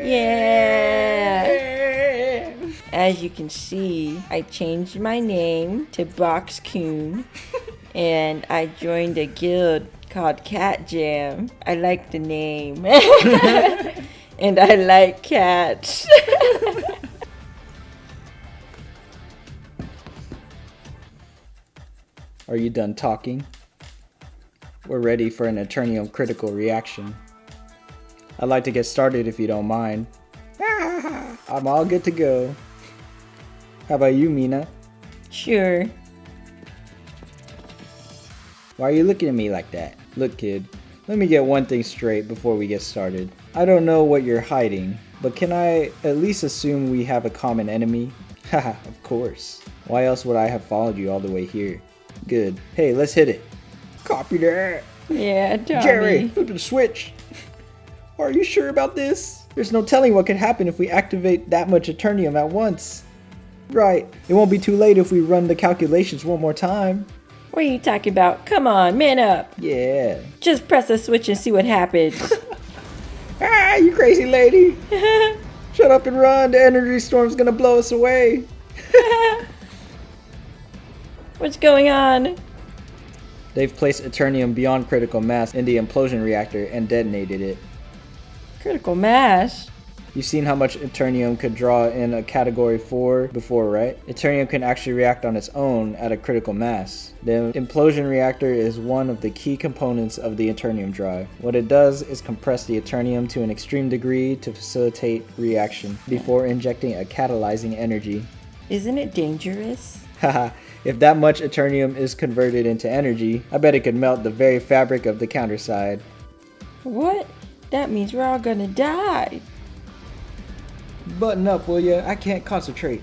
Yeah! As you can see, I changed my name to Box Coon and I joined a guild called Cat Jam. I like the name. And I like cats. Are you done talking? We're ready for an Eternium critical reaction. I'd like to get started if you don't mind. I'm all good to go. How about you, Mina? Sure. Why are you looking at me like that? Look, kid, let me get one thing straight before we get started. I don't know what you're hiding, but can I at least assume we have a common enemy? Haha, of course. Why else would I have followed you all the way here? Good. Hey, let's hit it. Copy that. Yeah, Tommy. Jerry, flip the switch. Are you sure about this? There's no telling what could happen if we activate that much Eternium at once. Right. It won't be too late if we run the calculations one more time. What are you talking about? Come on, man up. Yeah. Just press the switch and see what happens. Ah, you crazy lady. Shut up and run. The energy storm's gonna blow us away. What's going on? They've placed Eternium beyond critical mass in the implosion reactor and detonated it. Critical mass? You've seen how much Eternium could draw in a category 4 before, right? Eternium can actually react on its own at a critical mass. The implosion reactor is one of the key components of the Eternium drive. What it does is compress the Eternium to an extreme degree to facilitate reaction before injecting a catalyzing energy. Isn't it dangerous? Haha, if that much Eternium is converted into energy, I bet it could melt the very fabric of the Counterside. What? That means we're all gonna die. Button up, will ya? I can't concentrate.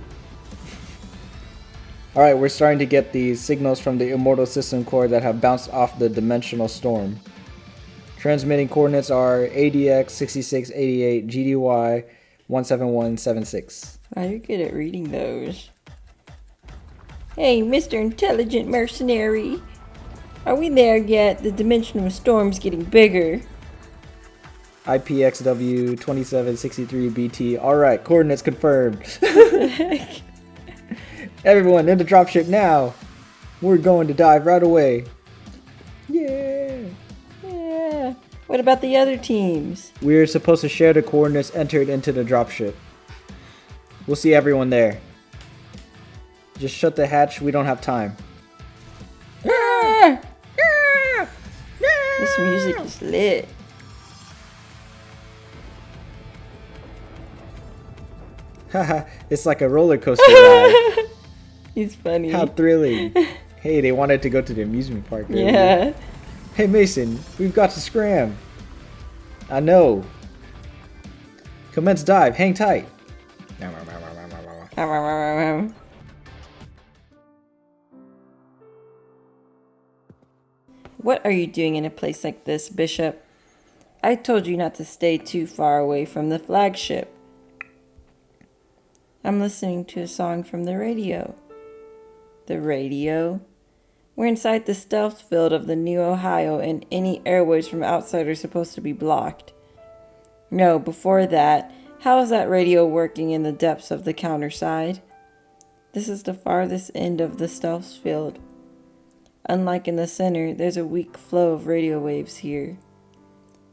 Alright, we're starting to get these signals from the Immortal System Core that have bounced off the Dimensional Storm. Transmitting coordinates are ADX 6688 GDY 17176. Wow, you're good at reading those. Hey, Mr. Intelligent Mercenary. Are we there yet? The Dimensional Storm's getting bigger. IPXW 2763BT. Alright, coordinates confirmed. Everyone in the dropship now. We're going to dive right away. Yeah. Yeah. What about the other teams? We're supposed to share the coordinates entered into the dropship. We'll see everyone there. Just shut the hatch, we don't have time. Ah! This music is lit. Haha, it's like a roller coaster ride. He's funny. How thrilling. Hey, they wanted to go to the amusement park earlier. Yeah. Hey Mason, we've got to scram. I know. Commence dive, hang tight. What are you doing in a place like this, Bishop? I told you not to stay too far away from the flagship. I'm listening to a song from the radio. The radio? We're inside the stealth field of the New Ohio and any airwaves from outside are supposed to be blocked. No, before that, how is that radio working in the depths of the Counterside? This is the farthest end of the stealth field. Unlike in the center, there's a weak flow of radio waves here.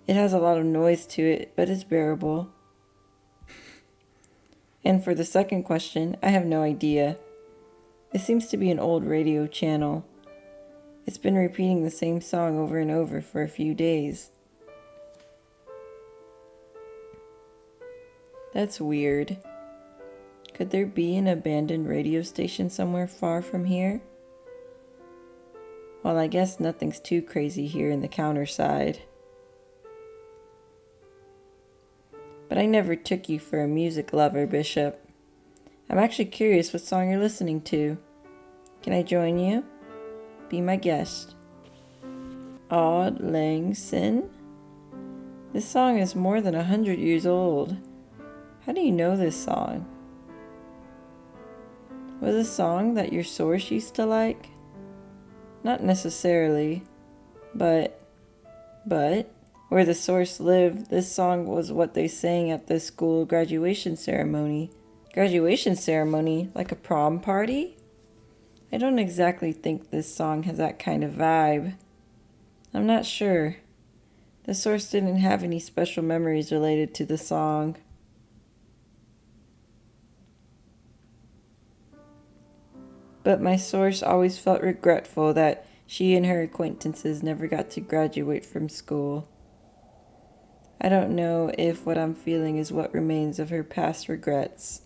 It has a lot of noise to it, but it's bearable. And for the second question, I have no idea. It seems to be an old radio channel. It's been repeating the same song over and over for a few days. That's weird. Could there be an abandoned radio station somewhere far from here? Well, I guess nothing's too crazy here in the Counterside. But I never took you for a music lover, Bishop. I'm actually curious what song you're listening to. Can I join you? Be my guest. Auld Lang Syne? This song is more than 100 years old. How do you know this song? Was it a song that your source used to like? Not necessarily, but, Where the source lived, this song was what they sang at the school graduation ceremony. Graduation ceremony? Like a prom party? I don't exactly think this song has that kind of vibe. I'm not sure. The source didn't have any special memories related to the song. But my source always felt regretful that she and her acquaintances never got to graduate from school. I don't know if what I'm feeling is what remains of her past regrets.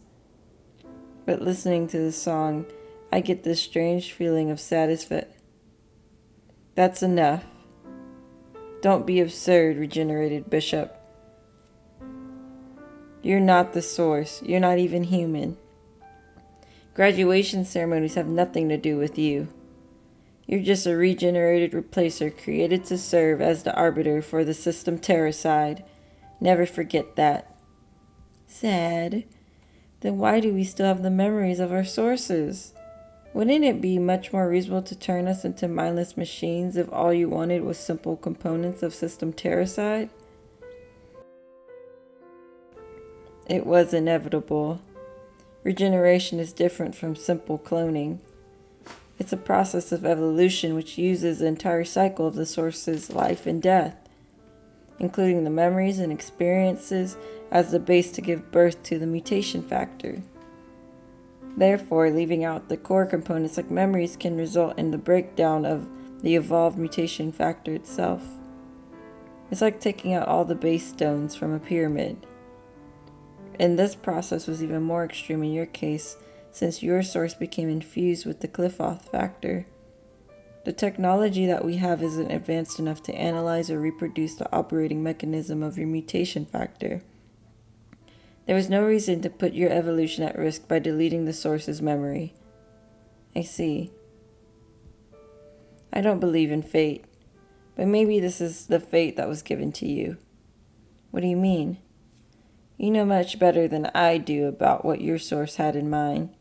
But listening to the song, I get this strange feeling of satisfaction. That's enough. Don't be absurd, regenerated bishop. You're not the source. You're not even human. Graduation ceremonies have nothing to do with you. You're just a regenerated replacer created to serve as the arbiter for the system Counterside. Never forget that. Sad. Then why do we still have the memories of our sources? Wouldn't it be much more reasonable to turn us into mindless machines if all you wanted was simple components of system Counterside? It was inevitable. Regeneration is different from simple cloning. It's a process of evolution which uses the entire cycle of the source's life and death, including the memories and experiences as the base to give birth to the mutation factor. Therefore, leaving out the core components like memories can result in the breakdown of the evolved mutation factor itself. It's like taking out all the base stones from a pyramid. And this process was even more extreme in your case, since your source became infused with the Cliff-Off factor. The technology that we have isn't advanced enough to analyze or reproduce the operating mechanism of your mutation factor. There was no reason to put your evolution at risk by deleting the source's memory. I see. I don't believe in fate, but maybe this is the fate that was given to you. What do you mean? You know much better than I do about what your source had in mind.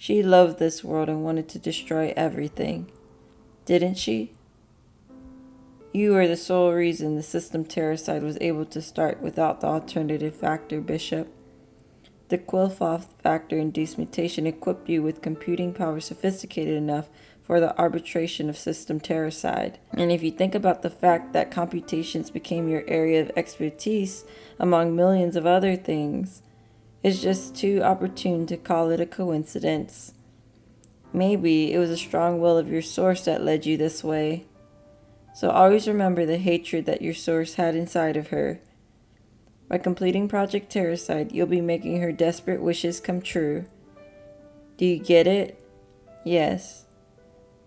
She loved this world and wanted to destroy everything. Didn't she? You are the sole reason the system Counterside was able to start without the alternative factor, Bishop. The Cliff-Off factor-induced mutation equipped you with computing power sophisticated enough for the arbitration of system Counterside. And if you think about the fact that computations became your area of expertise among millions of other things, it's just too opportune to call it a coincidence. Maybe it was a strong will of your source that led you this way. So always remember the hatred that your source had inside of her. By completing Project Counterside, you'll be making her desperate wishes come true. Do you get it? Yes.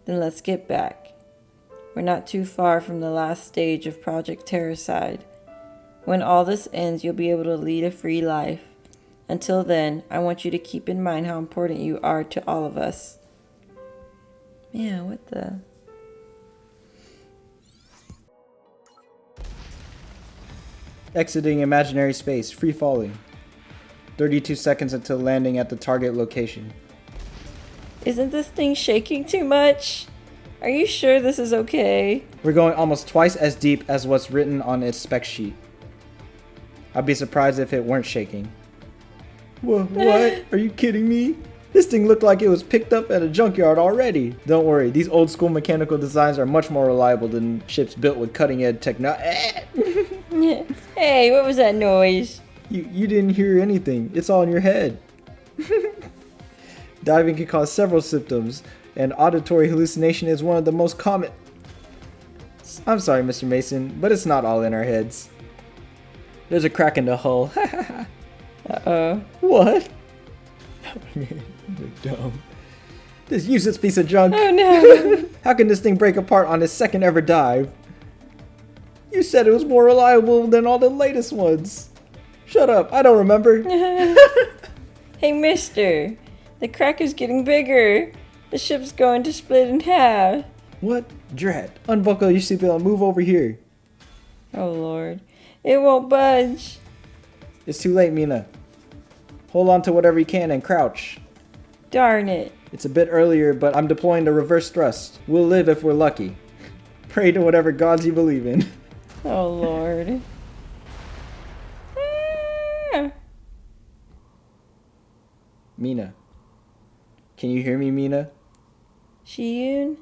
Then let's get back. We're not too far from the last stage of Project Counterside. When all this ends, you'll be able to lead a free life. Until then, I want you to keep in mind how important you are to all of us. Man, what the... Exiting imaginary space, free falling. 32 seconds until landing at the target location. Isn't this thing shaking too much? Are you sure this is okay? We're going almost twice as deep as what's written on its spec sheet. I'd be surprised if it weren't shaking. What? Are you kidding me? This thing looked like it was picked up at a junkyard already. Don't worry, these old school mechanical designs are much more reliable than ships built with cutting edge technology. Hey, what was that noise? You didn't hear anything. It's all in your head. Diving can cause several symptoms, and auditory hallucination is one of the most common. I'm sorry, Mr. Mason, but it's not all in our heads. There's a crack in the hull. Uh-oh. What? You're dumb. This useless piece of junk. Oh no. How can this thing break apart on its second ever dive? You said it was more reliable than all the latest ones. Shut up, I don't remember. Hey, mister. The crack is getting bigger. The ship's going to split in half. What? Drat. Unbuckle your seatbelt and move over here. Oh, Lord. It won't budge. It's too late, Mina. Hold on to whatever you can and crouch. Darn it. It's a bit earlier, but I'm deploying the reverse thrust. We'll live if we're lucky. Pray to whatever gods you believe in. Oh, Lord. Ah. Mina. Can you hear me, Mina? Shiyun?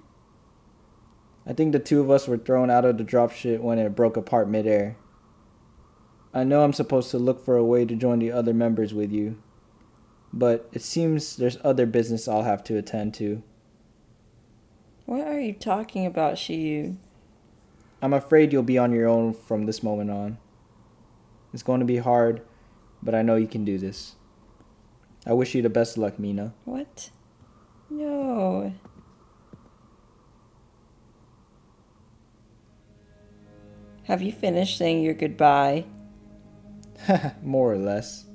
I think the two of us were thrown out of the dropship when it broke apart midair. I know I'm supposed to look for a way to join the other members with you, but it seems there's other business I'll have to attend to. What are you talking about, Shiyun? I'm afraid you'll be on your own from this moment on. It's going to be hard, but I know you can do this. I wish you the best luck, Mina. What? No. Have you finished saying your goodbye? More or less.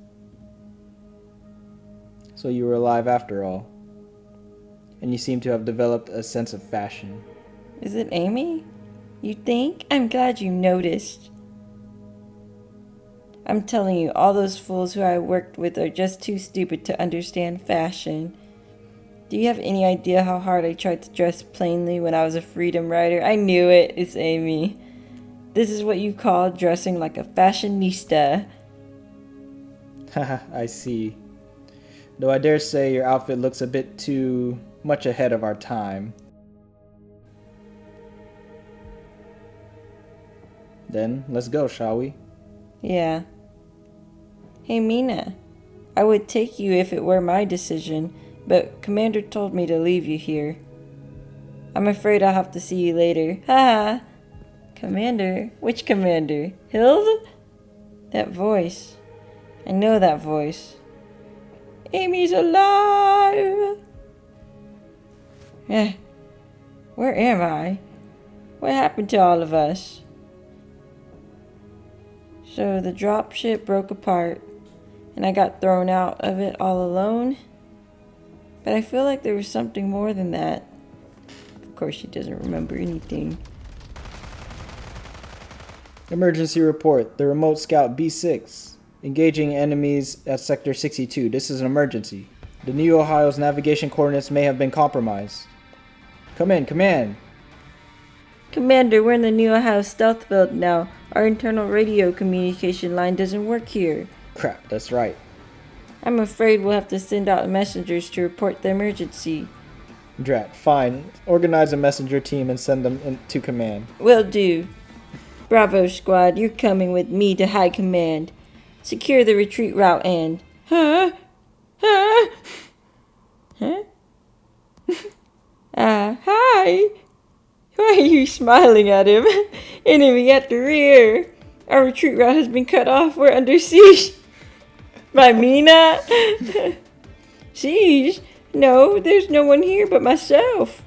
So you were alive after all. And you seem to have developed a sense of fashion. Is it Amy? You think? I'm glad you noticed. I'm telling you, all those fools who I worked with are just too stupid to understand fashion. Do you have any idea how hard I tried to dress plainly when I was a freedom rider? I knew it. It's Amy. This is what you call dressing like a fashionista. Haha, I see. Though I dare say your outfit looks a bit too much ahead of our time. Then, let's go, shall we? Yeah. Hey, Mina. I would take you if it were my decision, but Commander told me to leave you here. I'm afraid I'll have to see you later. Ha! Commander? Which commander? Hild? That voice. I know that voice. Amy's alive! Where am I? What happened to all of us? So the dropship broke apart, and I got thrown out of it all alone? But I feel like there was something more than that. Of course, she doesn't remember anything. Emergency report. The remote scout B6. Engaging enemies at Sector 62. This is an emergency. The New Ohio's navigation coordinates may have been compromised. Come in, command. Commander, we're in the New Ohio stealth field now. Our internal radio communication line doesn't work here. Crap, that's right. I'm afraid we'll have to send out messengers to report the emergency. Drat, fine. Organize a messenger team and send them to command. Will do. Bravo, squad. You're coming with me to high command. Secure the retreat route and... Huh? Huh? Huh? Hi. Why are you smiling at him? Enemy at the rear. Our retreat route has been cut off. We're under siege. By Mina? Siege? No, there's no one here but myself.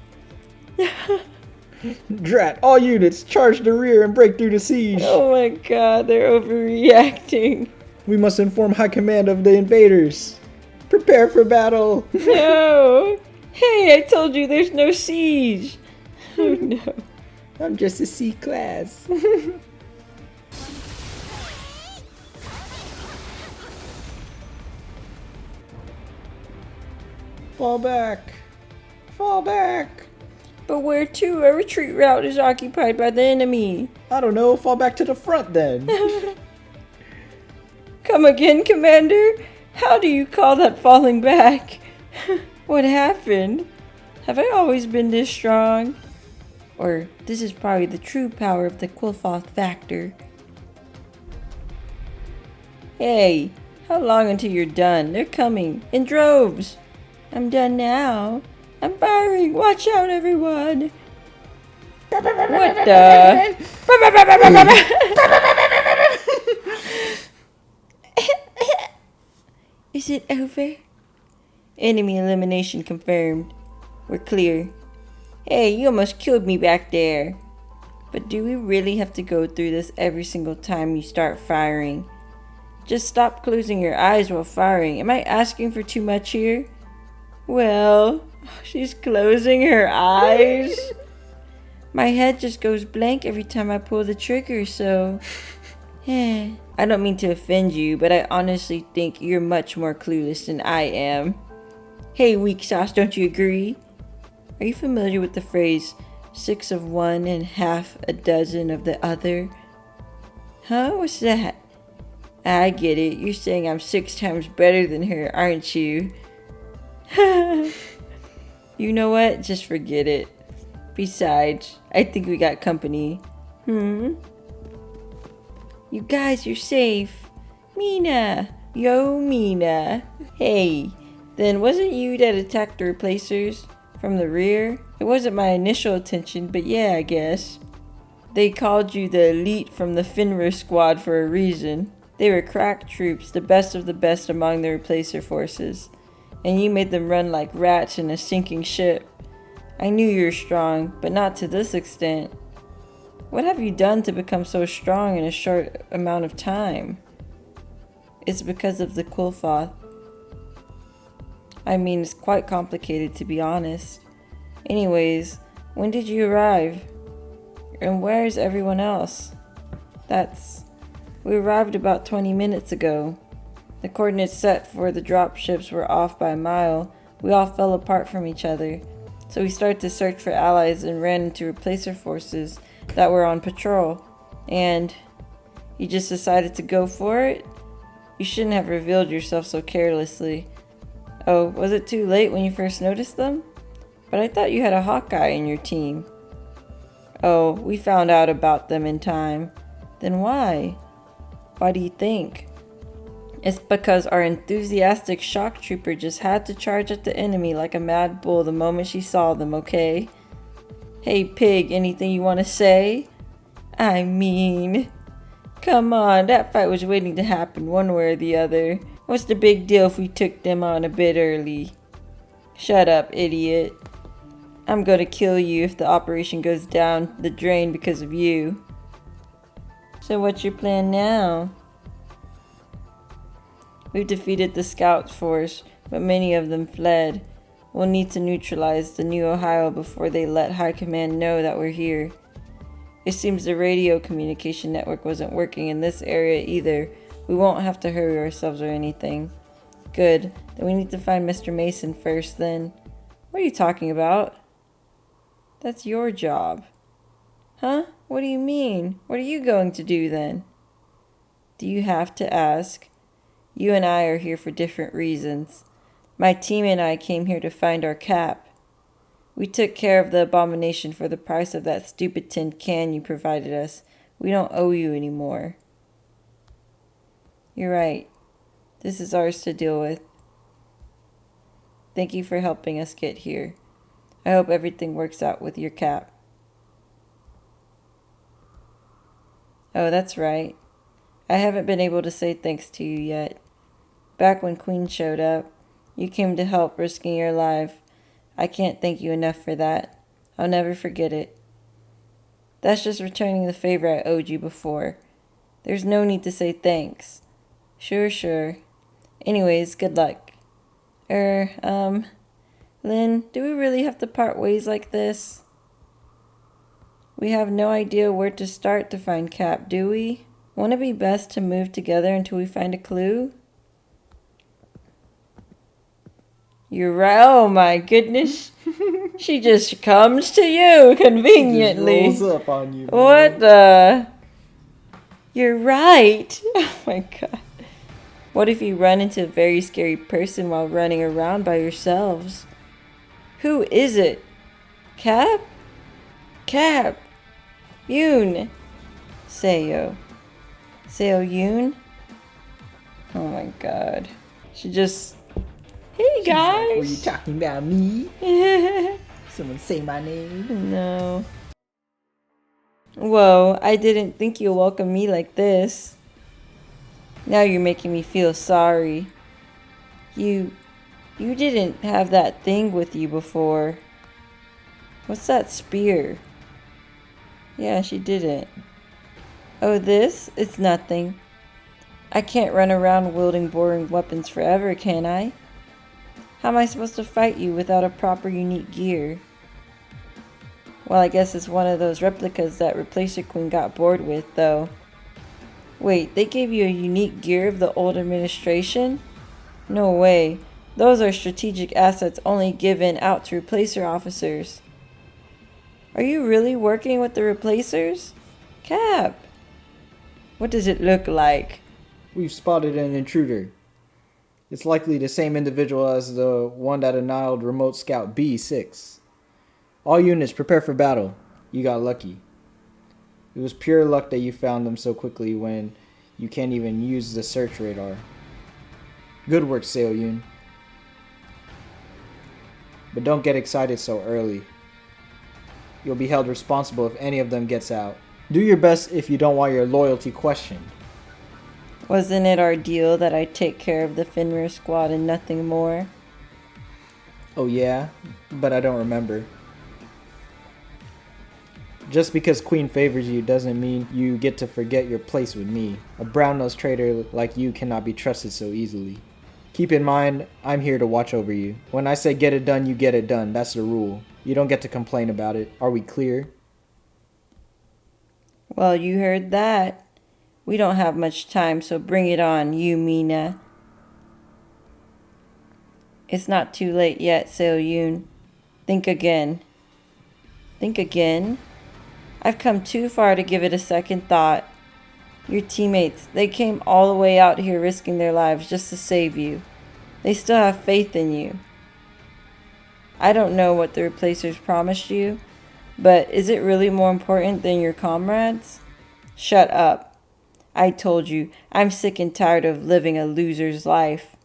Drat, all units, charge the rear and break through the siege. Oh my god, they're overreacting. We must inform high command of the invaders. Prepare for battle. No. Hey, I told you there's no siege. Oh no. I'm just a C class. Fall back. Fall back. But where to? Our retreat route is occupied by the enemy. I don't know. Fall back to the front then. Come again, Commander? How do you call that falling back? What happened? Have I always been this strong? Or this is probably the true power of the Quilfoth factor. Hey, how long until you're done? They're coming in droves. I'm done now. I'm firing. Watch out, everyone. What the? Is it over? Enemy elimination confirmed. We're clear. Hey, you almost killed me back there. But do we really have to go through this every single time you start firing? Just stop closing your eyes while firing. Am I asking for too much here? Well, she's closing her eyes. My head just goes blank every time I pull the trigger, so... I don't mean to offend you, but I honestly think you're much more clueless than I am. Hey, weak sauce, don't you agree? Are you familiar with the phrase, 6 of one and half a dozen of the other? Huh? What's that? I get it. You're saying I'm 6 times better than her, aren't you? You know what? Just forget it. Besides, I think we got company. You guys, you're safe. Mina! Yo, Mina! Hey, then wasn't you that attacked the replacers from the rear? It wasn't my initial intention, but yeah, I guess. They called you the elite from the Finra squad for a reason. They were crack troops, the best of the best among the replacer forces. And you made them run like rats in a sinking ship. I knew you were strong, but not to this extent. What have you done to become so strong in a short amount of time? It's because of the Quillfoth. I mean, it's quite complicated, to be honest. Anyways, when did you arrive? And where's everyone else? We arrived about 20 minutes ago. The coordinates set for the drop ships were off by a mile. We all fell apart from each other. So we started to search for allies and ran into replacer forces that were on patrol. And you just decided to go for it? You shouldn't have revealed yourself so carelessly. Oh, was it too late when you first noticed them? But I thought you had a Hawkeye in your team. Oh, we found out about them in time. Then why? Why do you think? It's because our enthusiastic shock trooper just had to charge at the enemy like a mad bull the moment she saw them, okay? Hey pig, anything you want to say? I mean, come on, that fight was waiting to happen one way or the other. What's the big deal if we took them on a bit early? Shut up, idiot. I'm gonna kill you if the operation goes down the drain because of you. So what's your plan now? We've defeated the scout force, but many of them fled. We'll need to neutralize the New Ohio before they let High Command know that we're here. It seems the radio communication network wasn't working in this area either. We won't have to hurry ourselves or anything. Good. Then we need to find Mr. Mason first then. What are you talking about? That's your job. Huh? What do you mean? What are you going to do then? Do you have to ask? You and I are here for different reasons. My team and I came here to find our cap. We took care of the abomination for the price of that stupid tin can you provided us. We don't owe you anymore. You're right. This is ours to deal with. Thank you for helping us get here. I hope everything works out with your cap. Oh, that's right. I haven't been able to say thanks to you yet. Back when Queen showed up, you came to help, risking your life. I can't thank you enough for that. I'll never forget it. That's just returning the favor I owed you before. There's no need to say thanks. Sure. Anyways, good luck. Lynn, do we really have to part ways like this? We have no idea where to start to find Cap, do we? Won't it be best to move together until we find a clue? You're right. Oh my goodness. She just comes to you conveniently. She just rolls up on you. What the? You're right. Oh my god. What if you run into a very scary person while running around by yourselves? Who is it? Cap? Cap. Yoon. Seo. Seo Yoon? Oh my god. She just... Hey guys! Were you talking about me? Someone say my name? No. Whoa, I didn't think you'd welcome me like this. Now you're making me feel sorry. You didn't have that thing with you before. What's that spear? Yeah, she didn't. Oh, this? It's nothing. I can't run around wielding boring weapons forever, can I? How am I supposed to fight you without a proper unique gear? Well, I guess it's one of those replicas that Replacer Queen got bored with, though. Wait, they gave you a unique gear of the old administration? No way. Those are strategic assets only given out to Replacer officers. Are you really working with the Replacers? Cap! What does it look like? We've spotted an intruder. It's likely the same individual as the one that annihilated Remote Scout B6. All units, prepare for battle. You got lucky. It was pure luck that you found them so quickly when you can't even use the search radar. Good work, Seo-Yoon. But don't get excited so early. You'll be held responsible if any of them gets out. Do your best if you don't want your loyalty questioned. Wasn't it our deal that I take care of the Fenrir squad and nothing more? Oh yeah? But I don't remember. Just because Queen favors you doesn't mean you get to forget your place with me. A brown-nosed traitor like you cannot be trusted so easily. Keep in mind, I'm here to watch over you. When I say get it done, you get it done. That's the rule. You don't get to complain about it. Are we clear? Well, you heard that. We don't have much time, so bring it on, you Mina. It's not too late yet, Seo-Yoon. Think again. Think again? I've come too far to give it a second thought. Your teammates, they came all the way out here risking their lives just to save you. They still have faith in you. I don't know what the replacers promised you, but is it really more important than your comrades? Shut up. I told you, I'm sick and tired of living a loser's life.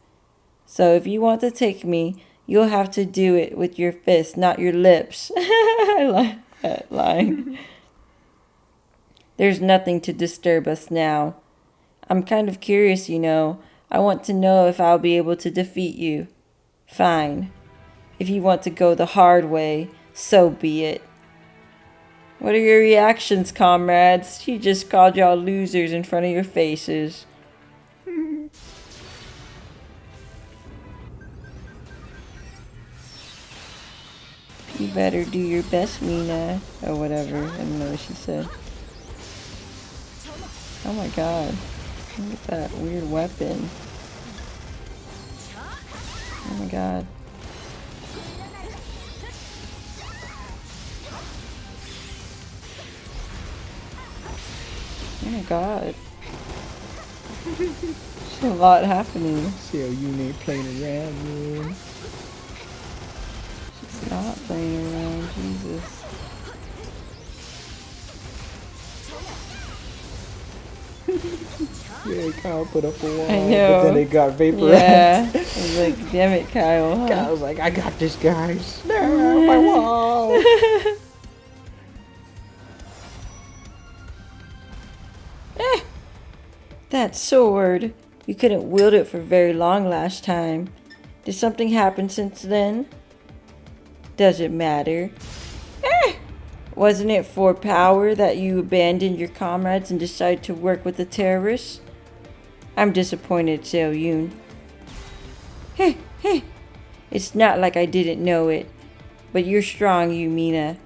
So if you want to take me, you'll have to do it with your fists, not your lips. I like that line. There's nothing to disturb us now. I'm kind of curious, you know. I want to know if I'll be able to defeat you. Fine. If you want to go the hard way, so be it. What are your reactions, comrades? She just called y'all losers in front of your faces. You better do your best, Mina. Or whatever. I don't know what she said. Oh my god. Look at that weird weapon. Oh my god. Oh my god. There's a lot happening. Seo-Yoon ain't playing around, man. She's not playing around, Jesus. Yeah, Kyle put up a wall. I know. But then it got vaporized. Yeah. I was like, damn it, Kyle. Huh? Kyle was like, I got this, guys. No, my wall. That sword. You couldn't wield it for very long last time. Did something happen since then? Does it matter? Wasn't it for power that you abandoned your comrades and decided to work with the terrorists? I'm disappointed, Seo-Yoon. It's not like I didn't know it. But you're strong, you Mina.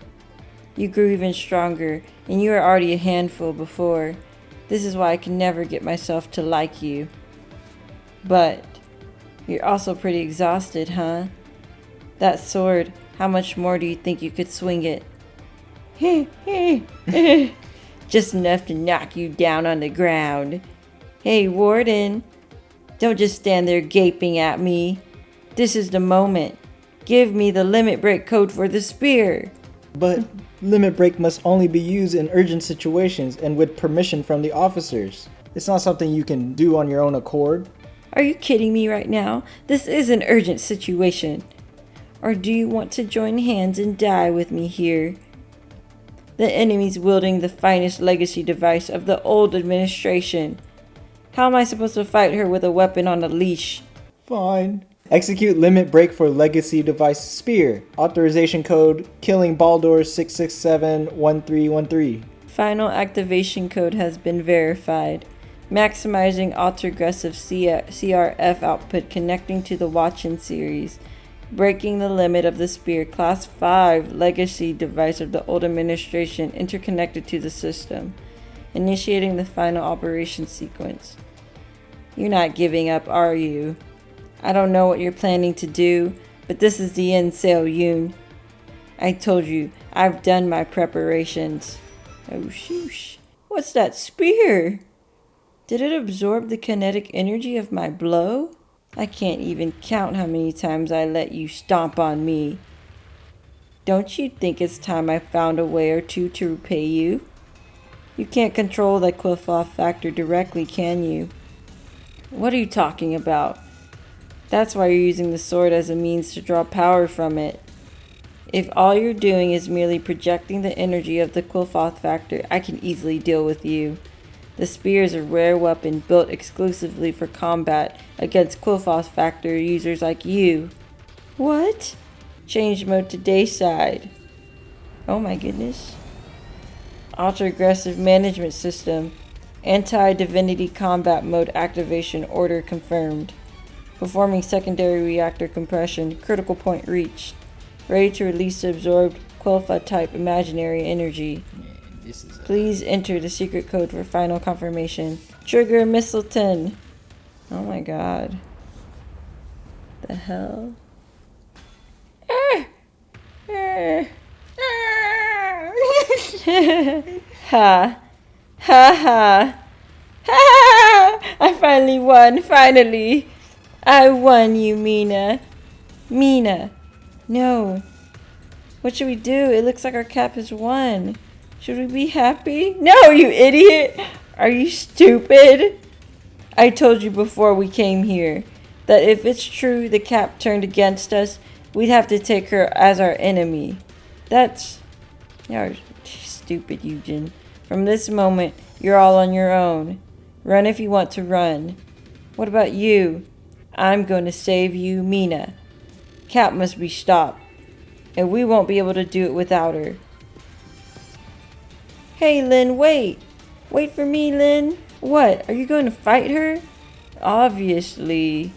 You grew even stronger, and you were already a handful before. This is why I can never get myself to like you. But you're also pretty exhausted, huh? That sword, how much more do you think you could swing it? Just enough to knock you down on the ground. Hey, Warden. Don't just stand there gaping at me. This is the moment. Give me the limit break code for the spear. But limit break must only be used in urgent situations and with permission from the officers. It's not something you can do on your own accord. Are you kidding me right now? This is an urgent situation. Or do you want to join hands and die with me here? The enemy's wielding the finest legacy device of the old administration. How am I supposed to fight her with a weapon on a leash? Fine. Execute limit break for legacy device spear. Authorization code killing Baldur 6671313. Final activation code has been verified. Maximizing autoaggressive CRF output connecting to the Watchin series. Breaking the limit of the spear. Class 5 legacy device of the old administration interconnected to the system. Initiating the final operation sequence. You're not giving up, are you? I don't know what you're planning to do, but this is the end, Seo-Yoon. I told you, I've done my preparations. Oh, shoosh. What's that spear? Did it absorb the kinetic energy of my blow? I can't even count how many times I let you stomp on me. Don't you think it's time I found a way or two to repay you? You can't control the Qliphoth factor directly, can you? What are you talking about? That's why you're using the sword as a means to draw power from it. If all you're doing is merely projecting the energy of the Qliphoth factor, I can easily deal with you. The spear is a rare weapon built exclusively for combat against Qliphoth factor users like you. What? Change mode to dayside. Oh my goodness. Ultra aggressive management system. Anti-divinity combat mode activation order confirmed. Performing secondary reactor compression. Critical point reached. Ready to release the absorbed Qliphoth type imaginary energy. Please enter the secret code for final confirmation. Trigger Mistleton. Oh my god. The hell? Ha. Ha ha. Ha! I finally won. Finally. I won you, Mina. Mina. No. What should we do? It looks like our cap has won. Should we be happy? No, you idiot! Are you stupid? I told you before we came here that if it's true the cap turned against us, we'd have to take her as our enemy. That's... You're stupid, Eugen. From this moment, you're all on your own. Run if you want to run. What about you? I'm going to save you, Mina. Cap must be stopped, and we won't be able to do it without her. Hey, Lynn, wait. Wait for me, Lynn. What? Are you going to fight her? Obviously.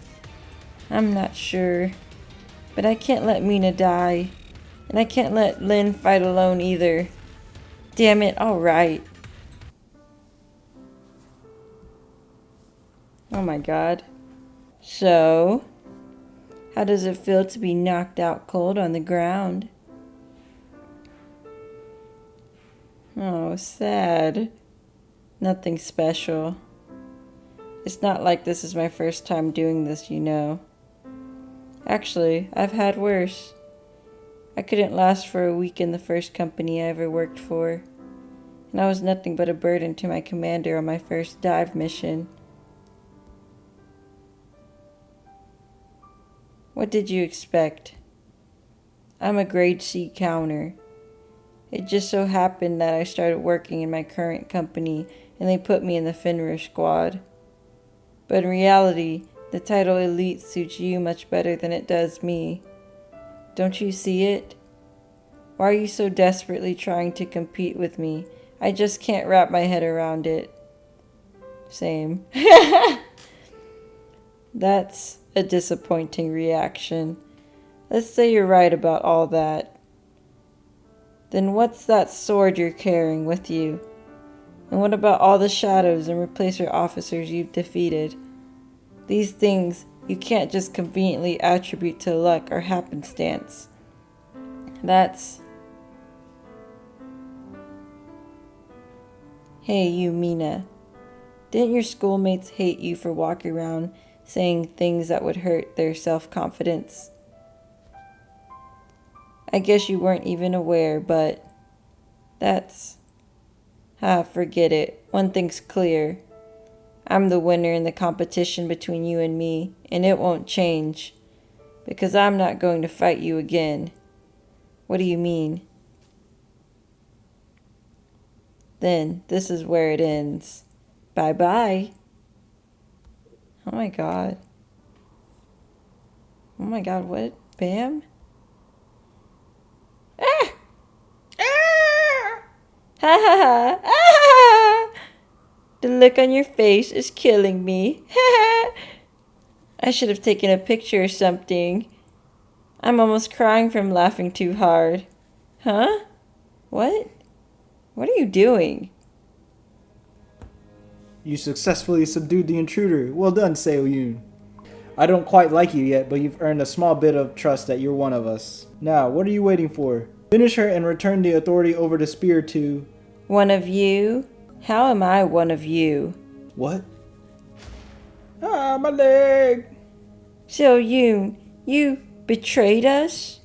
I'm not sure. But I can't let Mina die. And I can't let Lynn fight alone either. Damn it, alright. Oh my god. So, how does it feel to be knocked out cold on the ground? Oh, sad. Nothing special. It's not like this is my first time doing this, you know. Actually, I've had worse. I couldn't last for a week in the first company I ever worked for. And I was nothing but a burden to my commander on my first dive mission. What did you expect? I'm a grade C counter. It just so happened that I started working in my current company and they put me in the Fenrir squad. But in reality, the title elite suits you much better than it does me. Don't you see it? Why are you so desperately trying to compete with me? I just can't wrap my head around it. Same. That's a disappointing reaction. Let's say you're right about all that. Then what's that sword you're carrying with you? And what about all the shadows and replacer officers you've defeated? These things you can't just conveniently attribute to luck or happenstance. That's... Hey, you Mina. Didn't your schoolmates hate you for walking around saying things that would hurt their self-confidence? I guess you weren't even aware, but that's... forget it. One thing's clear. I'm the winner in the competition between you and me, and it won't change. Because I'm not going to fight you again. What do you mean? Then, this is where it ends. Bye-bye. Oh my god. Oh my god, what? Bam? Ah! Ah! Ha ha ha! Ah! The look on your face is killing me. I should have taken a picture or something. I'm almost crying from laughing too hard. Huh? What? What are you doing? You successfully subdued the intruder. Well done, Seo-yoon. I don't quite like you yet, but you've earned a small bit of trust that you're one of us. Now, what are you waiting for? Finish her and return the authority over the spear to... One of you? How am I one of you? What? Ah, my leg! So Yoon, you betrayed us?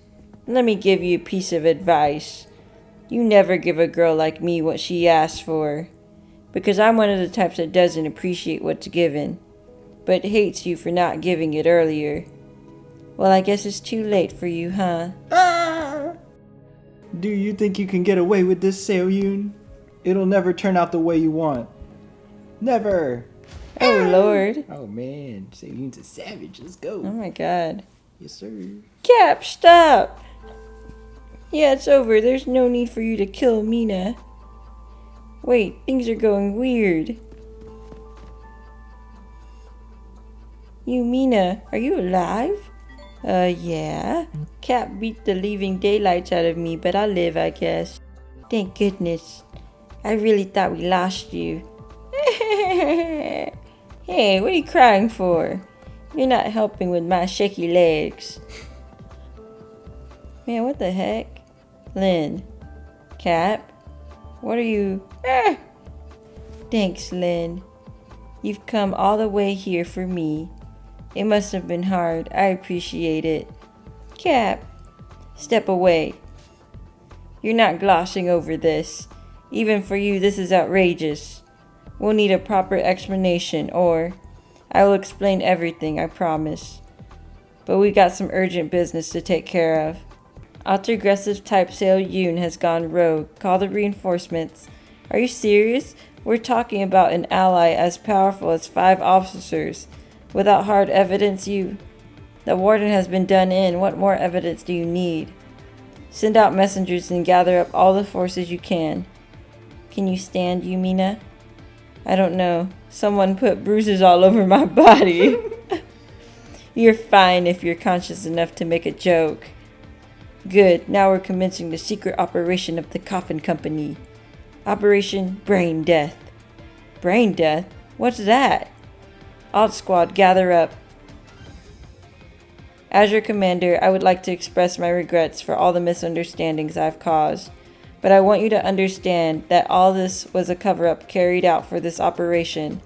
Let me give you a piece of advice. You never give a girl like me what she asks for. Because I'm one of the types that doesn't appreciate what's given, but hates you for not giving it earlier. Well, I guess it's too late for you, huh? Ah! Do you think you can get away with this, Seoyun? It'll never turn out the way you want. Never! Oh, Lord. Oh man, Seoyun's a savage. Let's go. Oh my God. Yes, sir. Cap, stop! Yeah, it's over. There's no need for you to kill Mina. Wait, things are going weird. You, Mina, are you alive? Yeah. Cap beat the living daylights out of me, but I live, I guess. Thank goodness. I really thought we lost you. Hey, what are you crying for? You're not helping with my shaky legs. Man, what the heck? Lynn. Cap? What are you... Thanks, Lynn. You've come all the way here for me. It must have been hard. I appreciate it. Cap. Step away. You're not glossing over this. Even for you, this is outrageous. We'll need a proper explanation, or I will explain everything, I promise. But we got some urgent business to take care of. Autoaggressive type Seo Yoon has gone rogue. Call the reinforcements. Are you serious? We're talking about an ally as powerful as 5 officers. Without hard evidence, The warden has been done in. What more evidence do you need? Send out messengers and gather up all the forces you can. Can you stand, Yumina? I don't know. Someone put bruises all over my body. You're fine if you're conscious enough to make a joke. Good, now we're commencing the secret operation of the Coffin Company. Operation Brain Death. Brain Death? What's that? Alt Squad, gather up. As your commander, I would like to express my regrets for all the misunderstandings I've caused. But I want you to understand that all this was a cover-up carried out for this operation.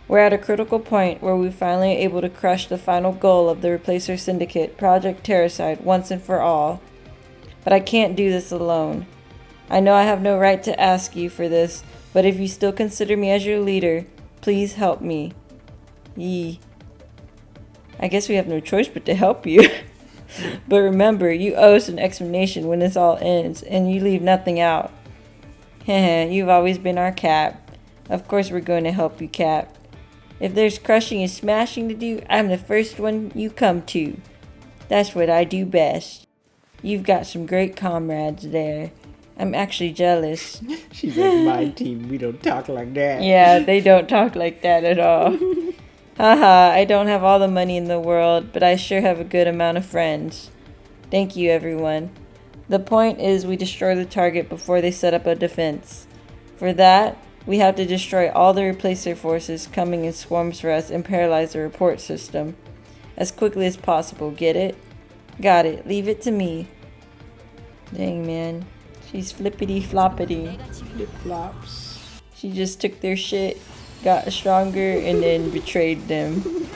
We're at a critical point where we're finally able to crush the final goal of the Replacer Syndicate, Project Counterside, once and for all. But I can't do this alone. I know I have no right to ask you for this, but if you still consider me as your leader, please help me. Yee. I guess we have no choice but to help you. But remember, you owe us an explanation when this all ends, and you leave nothing out. Heh, you've always been our Cap. Of course we're going to help you, Cap. If there's crushing and smashing to do, I'm the first one you come to. That's what I do best. You've got some great comrades there. I'm actually jealous. She's like, my team, we don't talk like that. Yeah, they don't talk like that at all. Haha, I don't have all the money in the world, but I sure have a good amount of friends. Thank you, everyone. The point is we destroy the target before they set up a defense. For that, we have to destroy all the replacer forces coming in swarms for us and paralyze the report system. As quickly as possible, get it? Got it. Leave it to me. Dang, man. She's flippity-floppity. Flip-flops. She just took their shit, got stronger, and then betrayed them.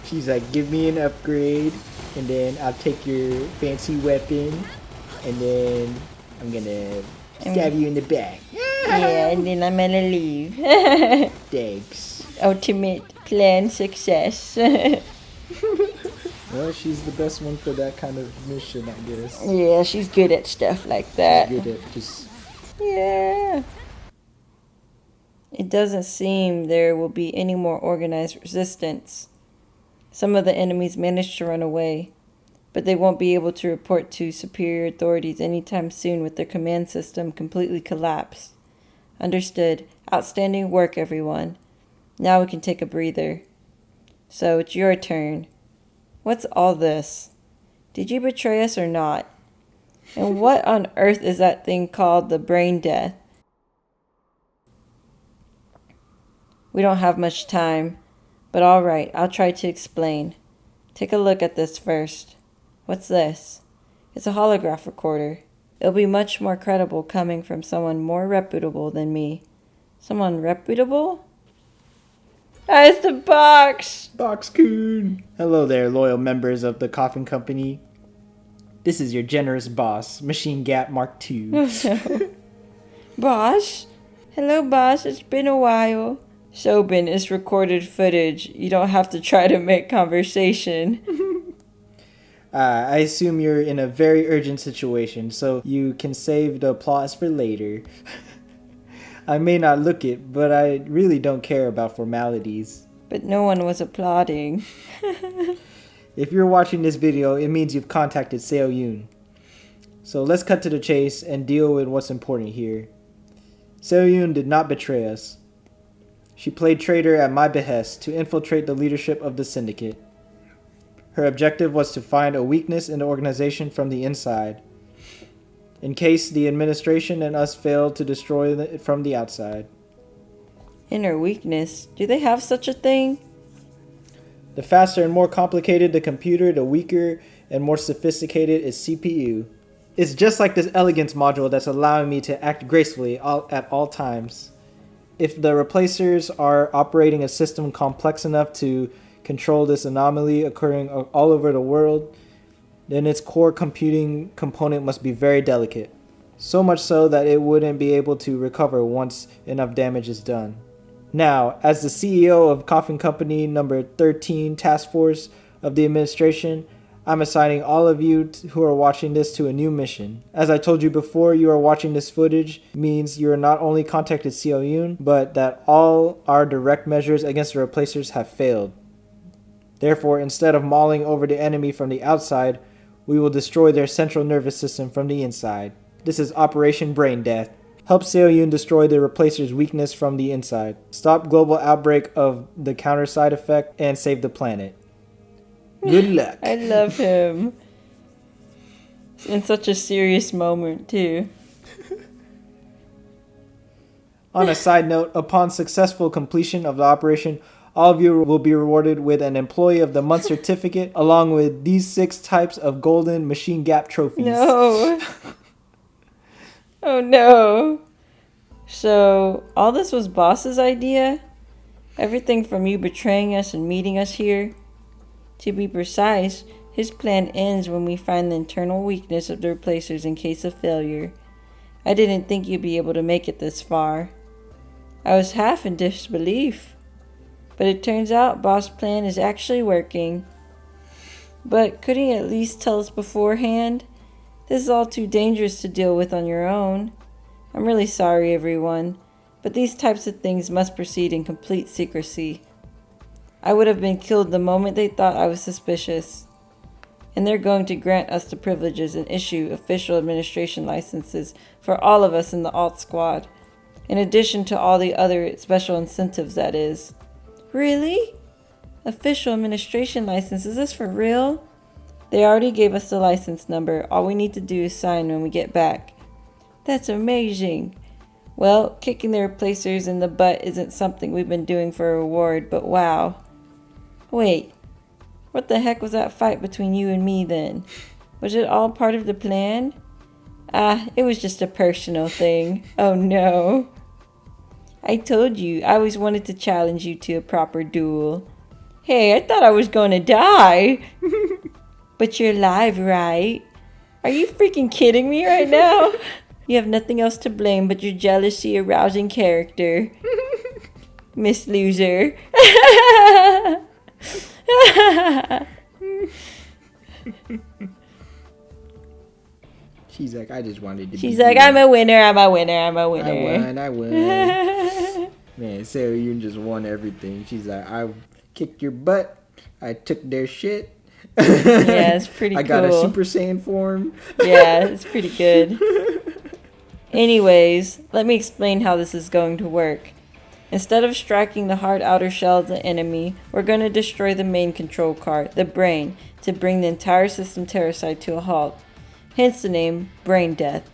She's like, give me an upgrade, and then I'll take your fancy weapon, and then I'm gonna stab you in the back. Yeah, and then I'm gonna leave. Thanks. Ultimate plan success. Well, she's the best one for that kind of mission, I guess. Yeah, she's good at stuff like that. Good at just... Yeah. It doesn't seem there will be any more organized resistance. Some of the enemies managed to run away, but they won't be able to report to superior authorities anytime soon with their command system completely collapsed. Understood. Outstanding work, everyone. Now we can take a breather. So, it's your turn. What's all this? Did you betray us or not? And what on earth is that thing called the brain death? We don't have much time, but alright, I'll try to explain. Take a look at this first. What's this? It's a holograph recorder. It'll be much more credible coming from someone more reputable than me. Someone reputable? Ah, it's the box! Box-kun! Hello there, loyal members of the Coffin Company. This is your generous boss, Machine Gap Mark II. Oh no. Boss? Hello, boss. It's been a while. Sobin, it's recorded footage. You don't have to try to make conversation. I assume you're in a very urgent situation, so you can save the applause for later. I may not look it, but I really don't care about formalities. But no one was applauding. If you're watching this video, it means you've contacted Seo Yoon. So let's cut to the chase and deal with what's important here. Seo Yoon did not betray us. She played traitor at my behest to infiltrate the leadership of the syndicate. Her objective was to find a weakness in the organization from the inside, in case the administration and us failed to destroy it from the outside. Inner weakness. Do they have such a thing? The faster and more complicated the computer, the weaker and more sophisticated its CPU. It's just like this elegance module that's allowing me to act gracefully at all times. If the replacers are operating a system complex enough to control this anomaly occurring all over the world, then its core computing component must be very delicate. So much so that it wouldn't be able to recover once enough damage is done. Now, as the CEO of Coffin Company number 13 Task Force of the administration, I'm assigning all of you who are watching this to a new mission. As I told you before, you are watching this footage means you are not only contacted Seo Yoon, but that all our direct measures against the replacers have failed. Therefore, instead of mauling over the enemy from the outside, we will destroy their central nervous system from the inside. This is Operation Brain Death. Help Seo Yoon destroy the replacer's weakness from the inside. Stop global outbreak of the Counterside effect and save the planet. Good luck. I love him. In such a serious moment, too. On a side note, upon successful completion of the operation, all of you will be rewarded with an Employee of the Month certificate along with these 6 types of golden Machine Gap trophies. No. Oh no. So, all this was Boss's idea? Everything from you betraying us and meeting us here? To be precise, his plan ends when we find the internal weakness of the replacers in case of failure. I didn't think you'd be able to make it this far. I was half in disbelief. But it turns out Boss' plan is actually working. But couldn't he at least tell us beforehand? This is all too dangerous to deal with on your own. I'm really sorry, everyone, but these types of things must proceed in complete secrecy. I would have been killed the moment they thought I was suspicious. And they're going to grant us the privileges and issue official administration licenses for all of us in the Alt Squad, in addition to all the other special incentives, that is. Really? Official administration license, is this for real? They already gave us the license number. All we need to do is sign when we get back. That's amazing. Well, kicking the replacers in the butt isn't something we've been doing for a reward, but wow. Wait, what the heck was that fight between you and me then? Was it all part of the plan? Ah, it was just a personal thing. Oh no. I told you, I always wanted to challenge you to a proper duel. Hey, I thought I was gonna die. But you're alive, right? Are you freaking kidding me right now? You have nothing else to blame but your jealousy-arousing character. Miss Loser. She's like, I just wanted to She's like, I'm a winner, I'm a winner, I'm a winner. I won. Man, Sarah, you just won everything. She's like, I kicked your butt. I took their shit. Yeah, it's pretty cool. I got a Super Saiyan form. Yeah, it's pretty good. Anyways, let me explain how this is going to work. Instead of striking the hard outer shell of the enemy, we're going to destroy the main control card, the brain, to bring the entire system Counterside to a halt. Hence the name, Brain Death.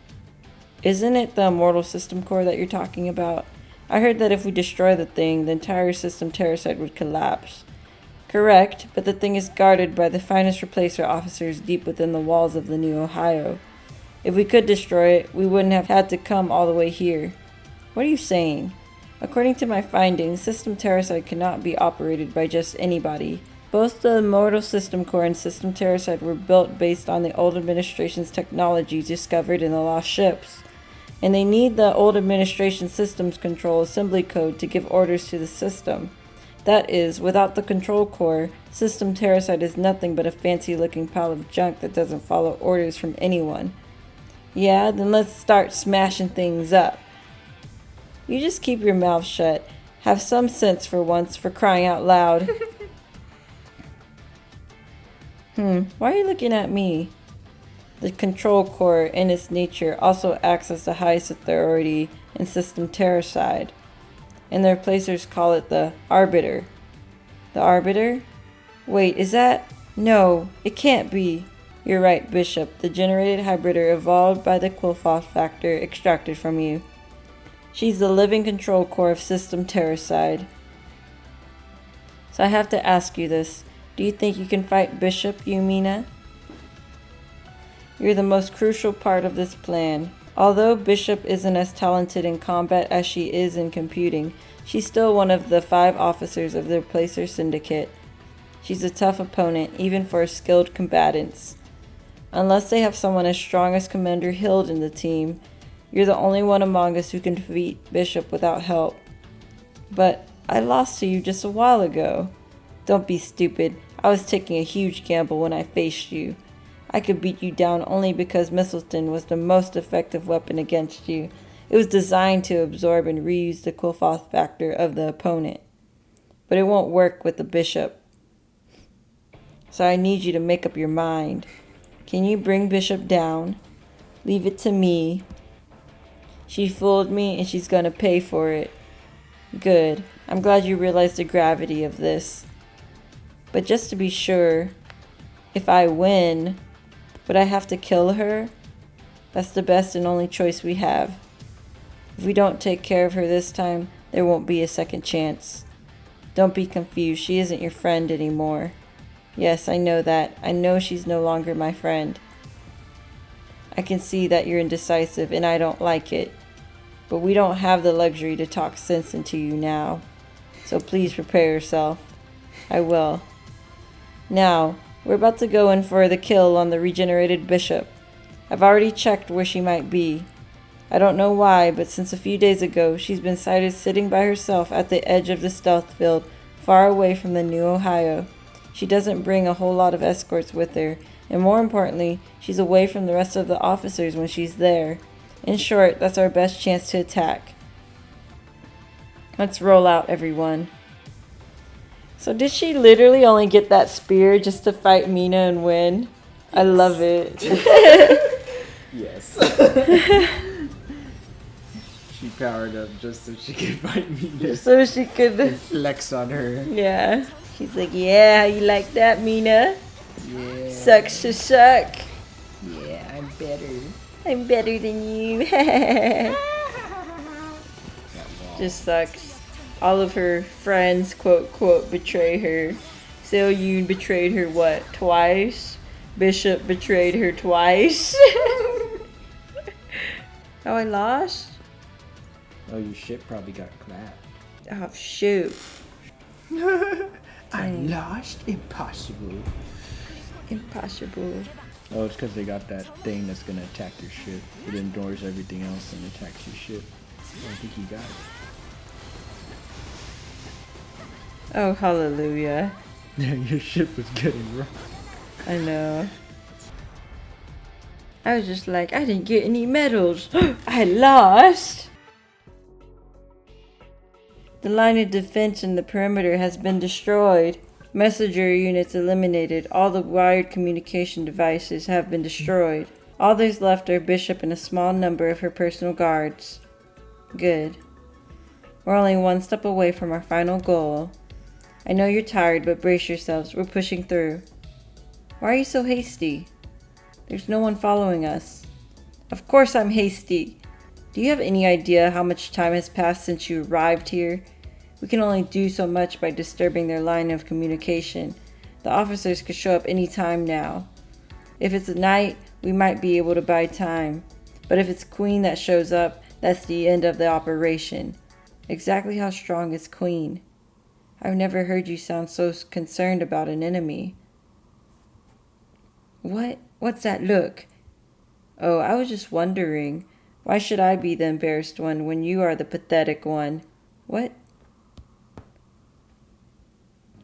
Isn't it the immortal system core that you're talking about? I heard that if we destroy the thing, the entire system Counterside would collapse. Correct, but the thing is guarded by the finest replacer officers deep within the walls of the New Ohio. If we could destroy it, we wouldn't have had to come all the way here. What are you saying? According to my findings, System Terracide cannot be operated by just anybody. Both the Immortal System Core and System Terracide were built based on the old administration's technology discovered in the lost ships, and they need the old administration systems control assembly code to give orders to the system. That is, without the control core, System Terracide is nothing but a fancy-looking pile of junk that doesn't follow orders from anyone. Yeah, then let's start smashing things up. You just keep your mouth shut. Have some sense for once, for crying out loud. Why are you looking at me? The control core, in its nature, also acts as the highest authority in System Terracide, and their placers call it the Arbiter. The Arbiter? Wait, is that? No, it can't be. You're right, Bishop. The generated hybrider evolved by the Quillfoth factor extracted from you. She's the living control core of System Terracide. So I have to ask you this. Do you think you can fight Bishop, Yumina? You're the most crucial part of this plan. Although Bishop isn't as talented in combat as she is in computing, she's still one of the 5 officers of the Placer Syndicate. She's a tough opponent, even for skilled combatants. Unless they have someone as strong as Commander Hild in the team, you're the only one among us who can defeat Bishop without help. But I lost to you just a while ago. Don't be stupid. I was taking a huge gamble when I faced you. I could beat you down only because Mistleton was the most effective weapon against you. It was designed to absorb and reuse the Quillfoth factor of the opponent. But it won't work with the Bishop. So I need you to make up your mind. Can you bring Bishop down? Leave it to me. She fooled me and she's gonna pay for it. Good. I'm glad you realize the gravity of this. But just to be sure, if I win, would I have to kill her? That's the best and only choice we have. If we don't take care of her this time, there won't be a second chance. Don't be confused, she isn't your friend anymore. Yes, I know that. I know she's no longer my friend. I can see that you're indecisive and I don't like it. But we don't have the luxury to talk sense into you now. So please prepare yourself. I will. Now, we're about to go in for the kill on the regenerated Bishop. I've already checked where she might be. I don't know why, but since a few days ago, she's been sighted sitting by herself at the edge of the stealth field, far away from the New Ohio. She doesn't bring a whole lot of escorts with her, and more importantly, she's away from the rest of the officers when she's there. In short, that's our best chance to attack. Let's roll out, everyone. So did she literally only get that spear just to fight Mina and win? I love it. Yes. She powered up just so she could fight Mina. So she could Flex on her. Yeah. She's like, yeah, you like that, Mina? Yeah. Sucks to suck. Yeah, I'm better. I'm better than you. Just sucks. All of her friends, quote, quote, betray her. So Yoon betrayed her, what, twice? Bishop betrayed her twice. Oh, I lost? Oh, your ship probably got clapped. Oh, shoot. I lost? Impossible. Impossible. Oh, it's because they got that thing that's going to attack your ship. It ignores everything else and attacks your ship. I think you got it. Oh, hallelujah. Yeah, your ship was getting rocked. I know. I was just like, I didn't get any medals. I lost. The line of defense in the perimeter has been destroyed. Messenger units eliminated. All the wired communication devices have been destroyed. All there's left are Bishop and a small number of her personal guards. Good. We're only one step away from our final goal. I know you're tired, but brace yourselves. We're pushing through. Why are you so hasty? There's no one following us. Of course I'm hasty. Do you have any idea how much time has passed since you arrived here? We can only do so much by disturbing their line of communication. The officers could show up any time now. If it's at night, we might be able to buy time. But if it's Queen that shows up, that's the end of the operation. Exactly how strong is Queen? I've never heard you sound so concerned about an enemy. What? What's that look? Oh, I was just wondering. Why should I be the embarrassed one when you are the pathetic one? What?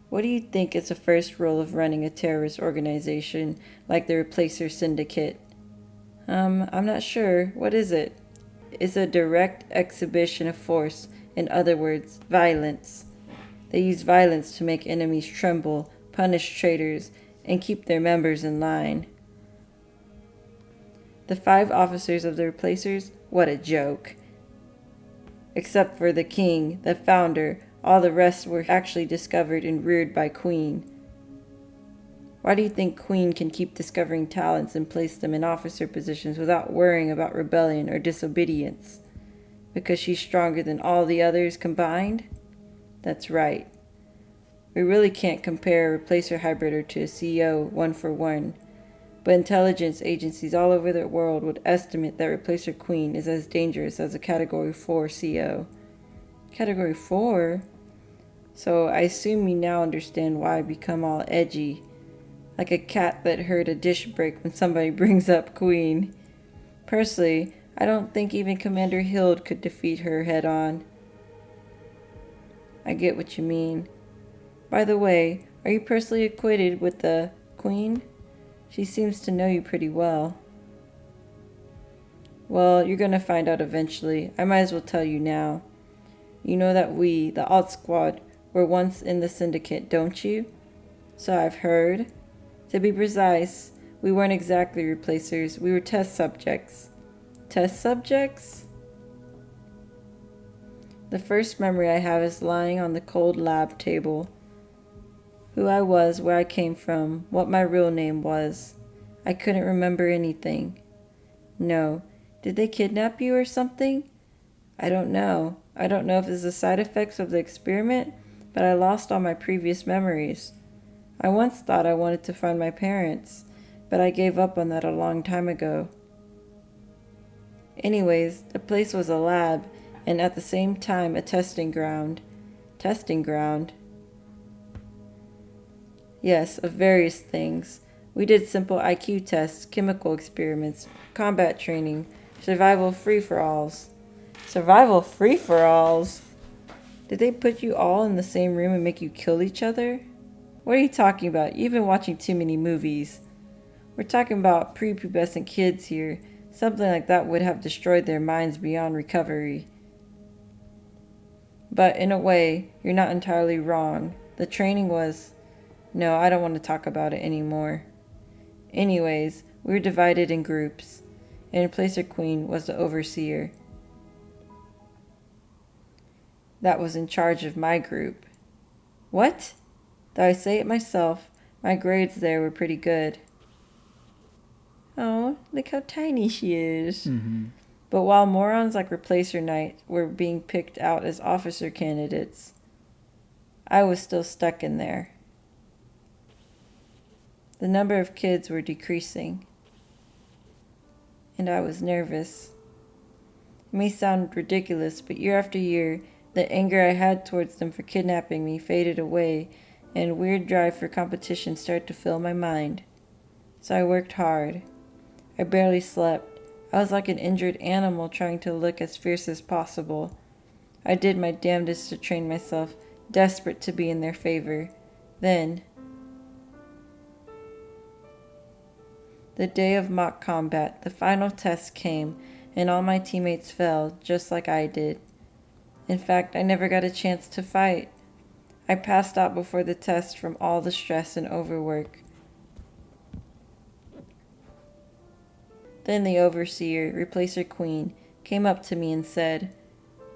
What do you think is the first rule of running a terrorist organization like the Replacer Syndicate? I'm not sure. What is it? It's a direct exhibition of force. In other words, violence. They use violence to make enemies tremble, punish traitors, and keep their members in line. The 5 officers of the Replacers? What a joke. Except for the king, the founder, all the rest were actually discovered and reared by Queen. Why do you think Queen can keep discovering talents and place them in officer positions without worrying about rebellion or disobedience? Because she's stronger than all the others combined? That's right. We really can't compare a replacer hybrider to a CEO 1-for-1, but intelligence agencies all over the world would estimate that Replacer Queen is as dangerous as a Category 4 CO. Category 4? So I assume you now understand why I become all edgy, like a cat that heard a dish break when somebody brings up Queen. Personally, I don't think even Commander Hild could defeat her head on. I get what you mean. By the way, are you personally acquainted with the Queen? She seems to know you pretty well. Well, you're gonna find out eventually. I might as well tell you now. You know that we, the Alt Squad, were once in the Syndicate, don't you? So I've heard. To be precise, we weren't exactly replacers. We were test subjects. Test subjects? The first memory I have is lying on the cold lab table. Who I was, where I came from, what my real name was. I couldn't remember anything. No. Did they kidnap you or something? I don't know. I don't know if it's the side effects of the experiment, but I lost all my previous memories. I once thought I wanted to find my parents, but I gave up on that a long time ago. Anyways, the place was a lab, and at the same time a testing ground. Testing ground? Yes, of various things. We did simple IQ tests, chemical experiments, combat training, survival free-for-alls. Survival free-for-alls? Did they put you all in the same room and make you kill each other? What are you talking about? You've been watching too many movies. We're talking about prepubescent kids here. Something like that would have destroyed their minds beyond recovery. But in a way, you're not entirely wrong. The training was... No, I don't want to talk about it anymore. Anyways, we were divided in groups, and Replacer Queen was the overseer. That was in charge of my group. What? Though I say it myself, my grades there were pretty good. Oh, look how tiny she is. Mm-hmm. But while morons like Replacer Knight were being picked out as officer candidates, I was still stuck in there. The number of kids were decreasing, and I was nervous. It may sound ridiculous, but year after year, the anger I had towards them for kidnapping me faded away, and a weird drive for competition started to fill my mind. So I worked hard. I barely slept. I was like an injured animal trying to look as fierce as possible. I did my damnedest to train myself, desperate to be in their favor. Then, the day of mock combat, the final test came, and all my teammates fell, just like I did. In fact, I never got a chance to fight. I passed out before the test from all the stress and overwork. Then the overseer, Replacer Queen, came up to me and said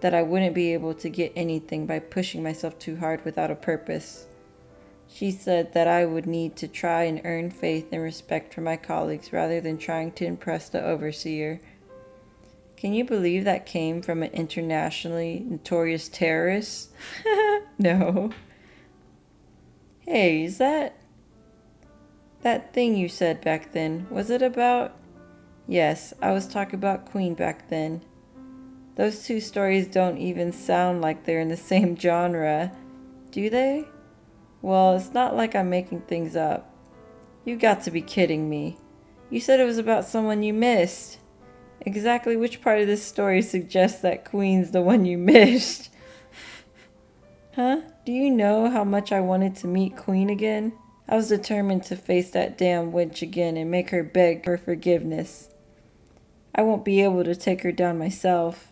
that I wouldn't be able to get anything by pushing myself too hard without a purpose. She said that I would need to try and earn faith and respect from my colleagues rather than trying to impress the overseer. Can you believe that came from an internationally notorious terrorist? No. Hey, is that thing you said back then, was it about... Yes, I was talking about Queen back then. Those two stories don't even sound like they're in the same genre, do they? Well, it's not like I'm making things up. You got to be kidding me. You said it was about someone you missed. Exactly which part of this story suggests that Queen's the one you missed? Huh? Do you know how much I wanted to meet Queen again? I was determined to face that damn witch again and make her beg for forgiveness. I won't be able to take her down myself,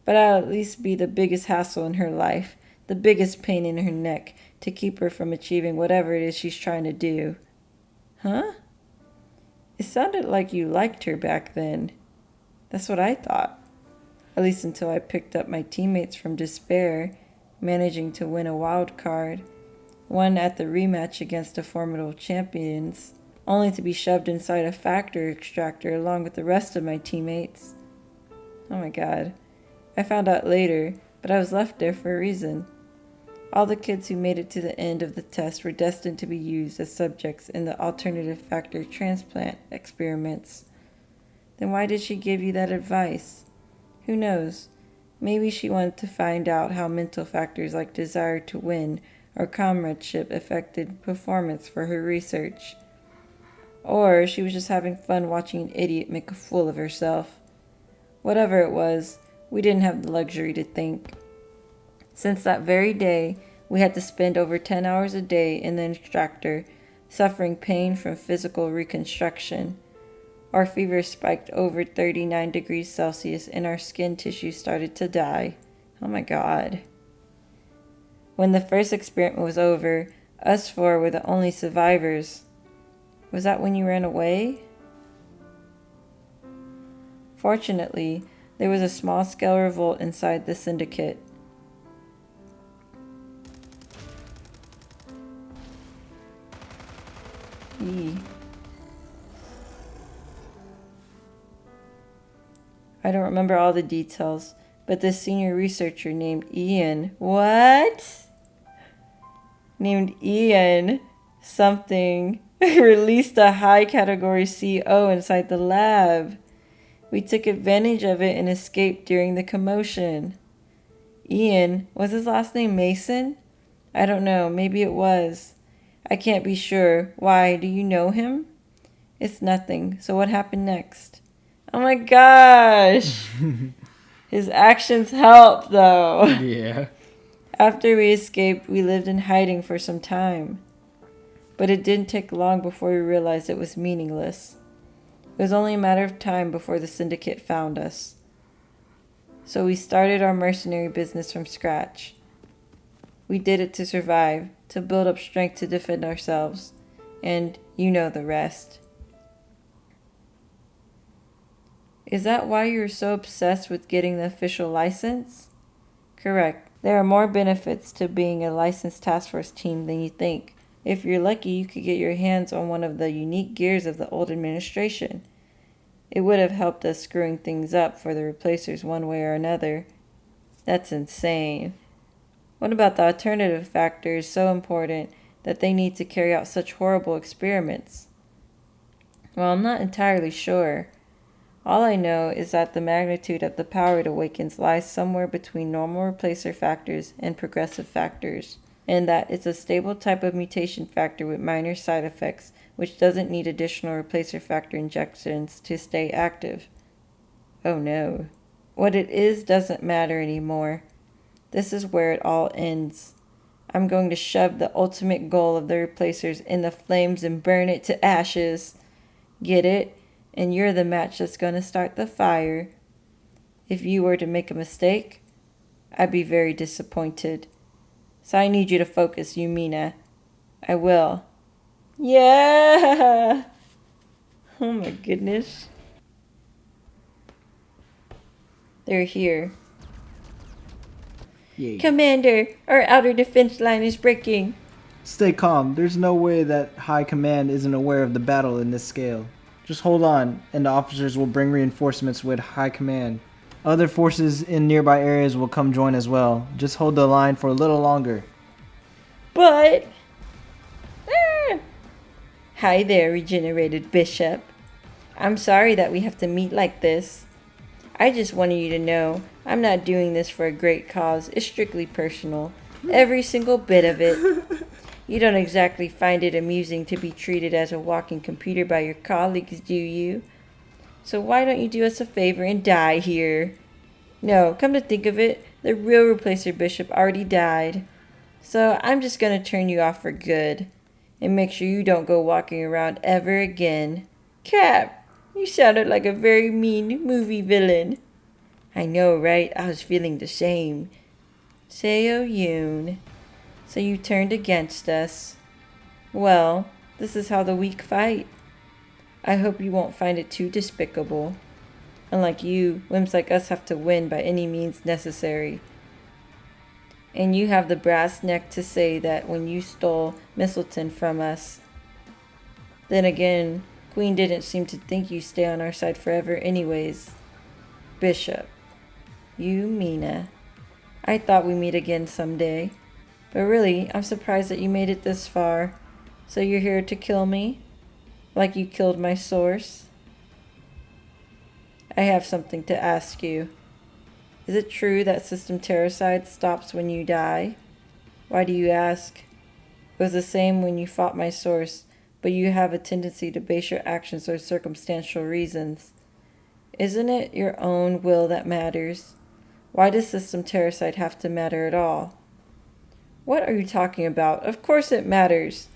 but I'll at least be the biggest hassle in her life, the biggest pain in her neck, to keep her from achieving whatever it is she's trying to do. Huh? It sounded like you liked her back then. That's what I thought. At least until I picked up my teammates from despair, managing to win a wild card, one at the rematch against the formidable champions, only to be shoved inside a factory extractor along with the rest of my teammates. Oh my god. I found out later, but I was left there for a reason. All the kids who made it to the end of the test were destined to be used as subjects in the alternative factor transplant experiments. Then why did she give you that advice? Who knows? Maybe she wanted to find out how mental factors like desire to win or comradeship affected performance for her research. Or she was just having fun watching an idiot make a fool of herself. Whatever it was, we didn't have the luxury to think. Since that very day, we had to spend over 10 hours a day in the extractor, suffering pain from physical reconstruction. Our fever spiked over 39 degrees Celsius and our skin tissue started to die. Oh my god. When the first experiment was over, us four were the only survivors. Was that when you ran away? Fortunately, there was a small-scale revolt inside the syndicate. I don't remember all the details, but this senior researcher named Ian... What? Named Ian something released a high category CO inside the lab. We took advantage of it and escaped during the commotion. Ian, was his last name Mason? I don't know, maybe it was. I can't be sure. Why, do you know him? It's nothing. So what happened next? Oh my gosh! His actions helped, though. Yeah. After we escaped, we lived in hiding for some time. But it didn't take long before we realized it was meaningless. It was only a matter of time before the syndicate found us. So we started our mercenary business from scratch. We did it to survive, to build up strength to defend ourselves, and you know the rest. Is that why you're so obsessed with getting the official license? Correct. There are more benefits to being a licensed task force team than you think. If you're lucky, you could get your hands on one of the unique gears of the old administration. It would have helped us screwing things up for the replacers one way or another. That's insane. What about the alternative factor is so important that they need to carry out such horrible experiments? Well, I'm not entirely sure. All I know is that the magnitude of the power it awakens lies somewhere between normal replacer factors and progressive factors, and that it's a stable type of mutation factor with minor side effects, which doesn't need additional replacer factor injections to stay active. Oh no. What it is doesn't matter anymore. This is where it all ends. I'm going to shove the ultimate goal of the replacers in the flames and burn it to ashes. Get it? And you're the match that's going to start the fire. If you were to make a mistake, I'd be very disappointed. So I need you to focus, Yumina. I will. Yeah! Oh my goodness. They're here. Yay. Commander, our outer defense line is breaking. Stay calm. There's no way that High Command isn't aware of the battle in this scale. Just hold on, and the officers will bring reinforcements with High Command. Other forces in nearby areas will come join as well. Just hold the line for a little longer. But... Hi there, regenerated bishop. I'm sorry that we have to meet like this. I just wanted you to know I'm not doing this for a great cause. It's strictly personal. Every single bit of it. You don't exactly find it amusing to be treated as a walking computer by your colleagues, do you? So why don't you do us a favor and die here? No, come to think of it, the real replacer bishop already died. So I'm just gonna turn you off for good. And make sure you don't go walking around ever again. Cap, you sounded like a very mean movie villain. I know, right? I was feeling the same. Seo Yoon. So you turned against us. Well, this is how the weak fight. I hope you won't find it too despicable. Unlike you, wimps like us have to win by any means necessary. And you have the brass neck to say that when you stole Mistleton from us. Then again, Queen didn't seem to think you stay on our side forever anyways. Bishop. You, Mina. I thought we'd meet again someday. But really, I'm surprised that you made it this far. So you're here to kill me? Like you killed my source? I have something to ask you. Is it true that System Terracide stops when you die? Why do you ask? It was the same when you fought my source, but you have a tendency to base your actions on circumstantial reasons. Isn't it your own will that matters? Why does System Terracide have to matter at all? What are you talking about? Of course it matters.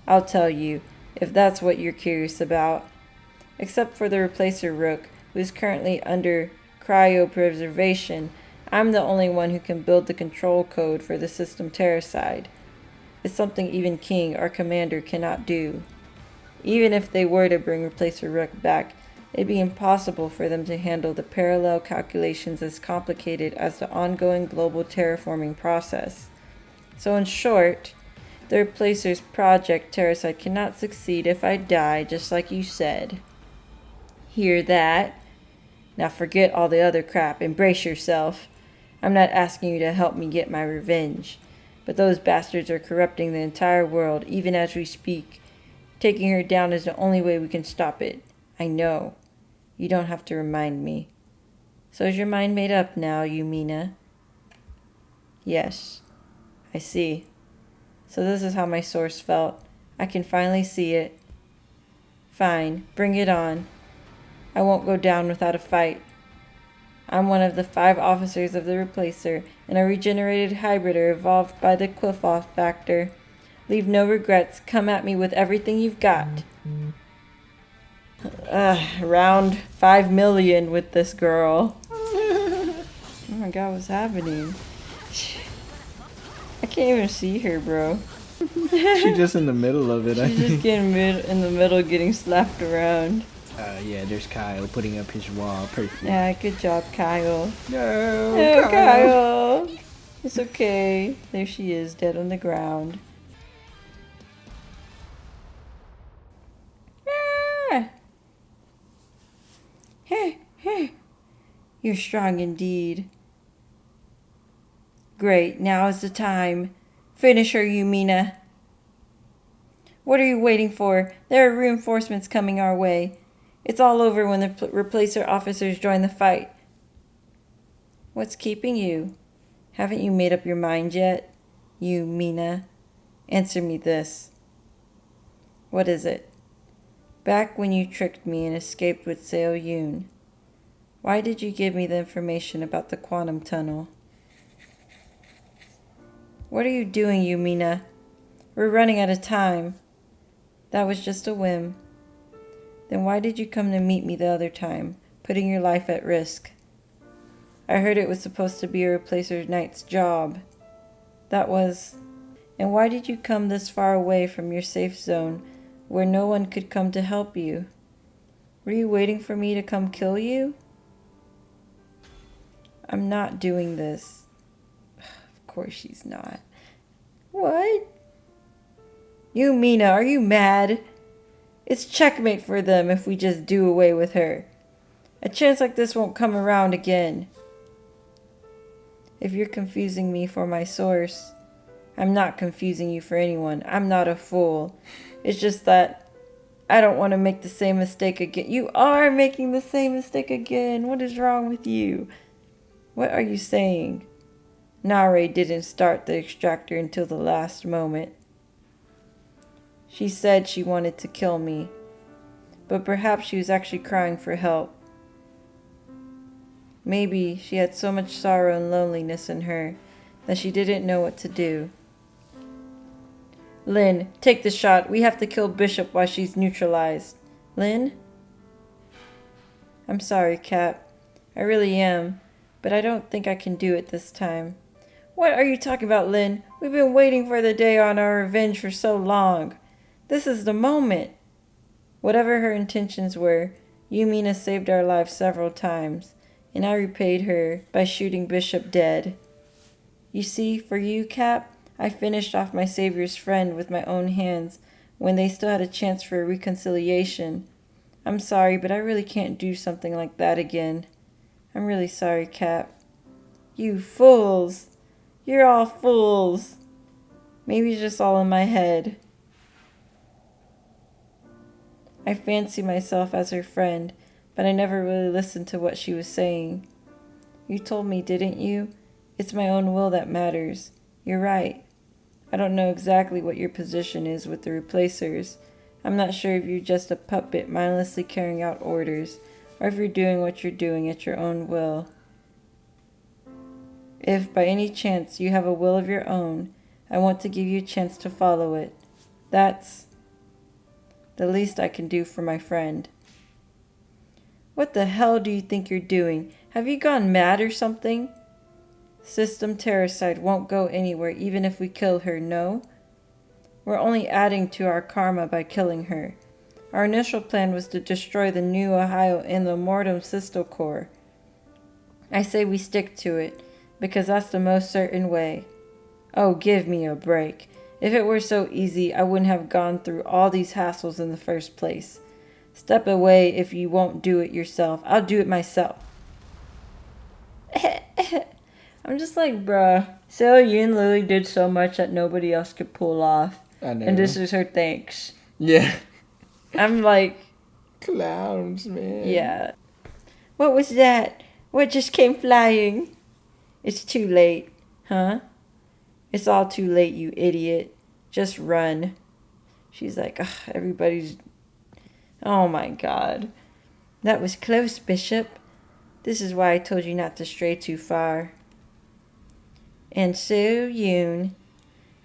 I'll tell you, if that's what you're curious about. Except for the replacer Rook, who is currently under cryopreservation, I'm the only one who can build the control code for the System Terracide. It's something even King, our commander, cannot do. Even if they were to bring Replacer Rook back, it'd be impossible for them to handle the parallel calculations as complicated as the ongoing global terraforming process. So in short, the Replacer's project Terracide cannot succeed if I die, just like you said. Hear that? Now forget all the other crap and brace yourself. I'm not asking you to help me get my revenge. But those bastards are corrupting the entire world, even as we speak. Taking her down is the only way we can stop it. I know. You don't have to remind me. So is your mind made up now, Yumina? Yes. I see. So this is how my source felt. I can finally see it. Fine, bring it on. I won't go down without a fight. I'm one of the 5 officers of the Replacer, and a regenerated hybrider evolved by the Qlifoth factor. Leave no regrets. Come at me with everything you've got. Around 5 million with this girl. Oh my god, what's happening? I can't even see her, bro. She's just in the middle of it, I She's think. just getting in the middle, getting slapped around. Yeah, there's Kyle putting up his wall. Perfect. Yeah, good job, Kyle. No, Kyle. It's okay. There she is, dead on the ground. Ah. You're strong indeed. Great, now is the time. Finish her, Yumina. What are you waiting for? There are reinforcements coming our way. It's all over when the Replacer officers join the fight. What's keeping you? Haven't you made up your mind yet? You, Mina. Answer me this. What is it? Back when you tricked me and escaped with Seo Yoon, why did you give me the information about the quantum tunnel? What are you doing, Yumina? We're running out of time. That was just a whim. Then why did you come to meet me the other time, putting your life at risk? I heard it was supposed to be a Replacer Knight's job. That was... And why did you come this far away from your safe zone, where no one could come to help you? Were you waiting for me to come kill you? I'm not doing this. Of course she's not. What? You, Mina, are you mad? It's checkmate for them if we just do away with her. A chance like this won't come around again. If you're confusing me for my source, I'm not confusing you for anyone. I'm not a fool. It's just that I don't want to make the same mistake again. You are making the same mistake again. What is wrong with you? What are you saying? Nare didn't start the extractor until the last moment. She said she wanted to kill me, but perhaps she was actually crying for help. Maybe she had so much sorrow and loneliness in her that she didn't know what to do. Lynn, take the shot. We have to kill Bishop while she's neutralized. Lynn? I'm sorry, Cap. I really am, but I don't think I can do it this time. What are you talking about, Lynn? We've been waiting for the day on our revenge for so long. This is the moment. Whatever her intentions were, Yumina saved our lives several times, and I repaid her by shooting Bishop dead. You see, for you, Cap, I finished off my savior's friend with my own hands when they still had a chance for a reconciliation. I'm sorry, but I really can't do something like that again. I'm really sorry, Cap. You fools! You're all fools! Maybe it's just all in my head. I fancy myself as her friend, but I never really listened to what she was saying. You told me, didn't you? It's my own will that matters. You're right. I don't know exactly what your position is with the replacers. I'm not sure if you're just a puppet mindlessly carrying out orders, or if you're doing what you're doing at your own will. If by any chance you have a will of your own, I want to give you a chance to follow it. That's the least I can do for my friend. What the hell do you think you're doing? Have you gone mad or something? System Counterside won't go anywhere even if we kill her, no? We're only adding to our karma by killing her. Our initial plan was to destroy the New Ohio and the Mortem System Core. I say we stick to it, because that's the most certain way. Oh, give me a break. If it were so easy, I wouldn't have gone through all these hassles in the first place. Step away if you won't do it yourself. I'll do it myself. I'm just like, bruh. Seo Yoon literally did so much that nobody else could pull off. I know. And this is her thanks. Yeah. I'm like... Clowns, man. Yeah. What was that? What just came flying? It's too late. Huh? It's all too late, you idiot. Just run. She's like, ugh, everybody's... Oh my god. That was close, Bishop. This is why I told you not to stray too far. And so, Yoon,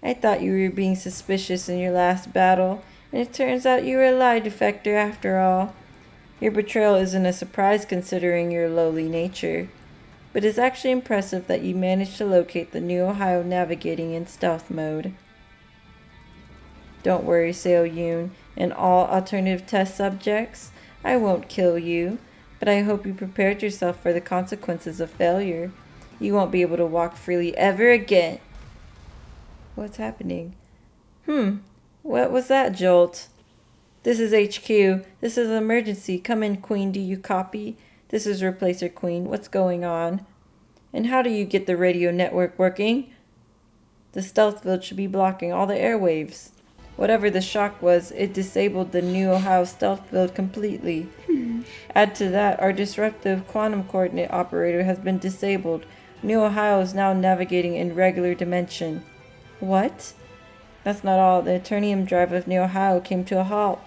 I thought you were being suspicious in your last battle, and it turns out you were a lie defector after all. Your betrayal isn't a surprise considering your lowly nature, but it's actually impressive that you managed to locate the New Ohio navigating in stealth mode. Don't worry, Seo Yoon, and all alternative test subjects. I won't kill you, but I hope you prepared yourself for the consequences of failure. You won't be able to walk freely ever again. What's happening? What was that jolt? This is HQ. This is an emergency. Come in, Queen. Do you copy? This is Replacer Queen. What's going on? And how do you get the radio network working? The stealth field should be blocking all the airwaves. Whatever the shock was, it disabled the New Ohio stealth field completely. Add to that, our disruptive quantum coordinate operator has been disabled. New Ohio is now navigating in regular dimension. What? That's not all. The Eternium drive of New Ohio came to a halt.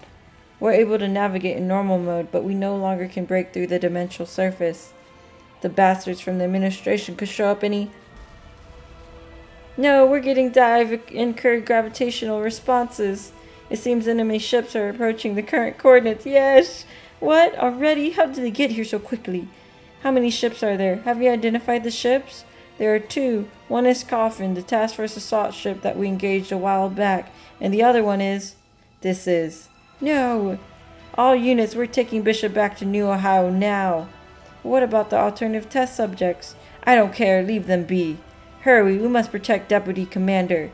We're able to navigate in normal mode, but we no longer can break through the dimensional surface. The bastards from the administration could show up any... No, we're getting incurred gravitational responses. It seems enemy ships are approaching the current coordinates. Yes! What? Already? How did they get here so quickly? How many ships are there? Have you identified the ships? There are two. One is Coffin, the task force assault ship that we engaged a while back, and the other one is... This is... No! All units, we're taking Bishop back to New Ohio now. What about the alternative test subjects? I don't care, leave them be. Hurry, we must protect Deputy Commander.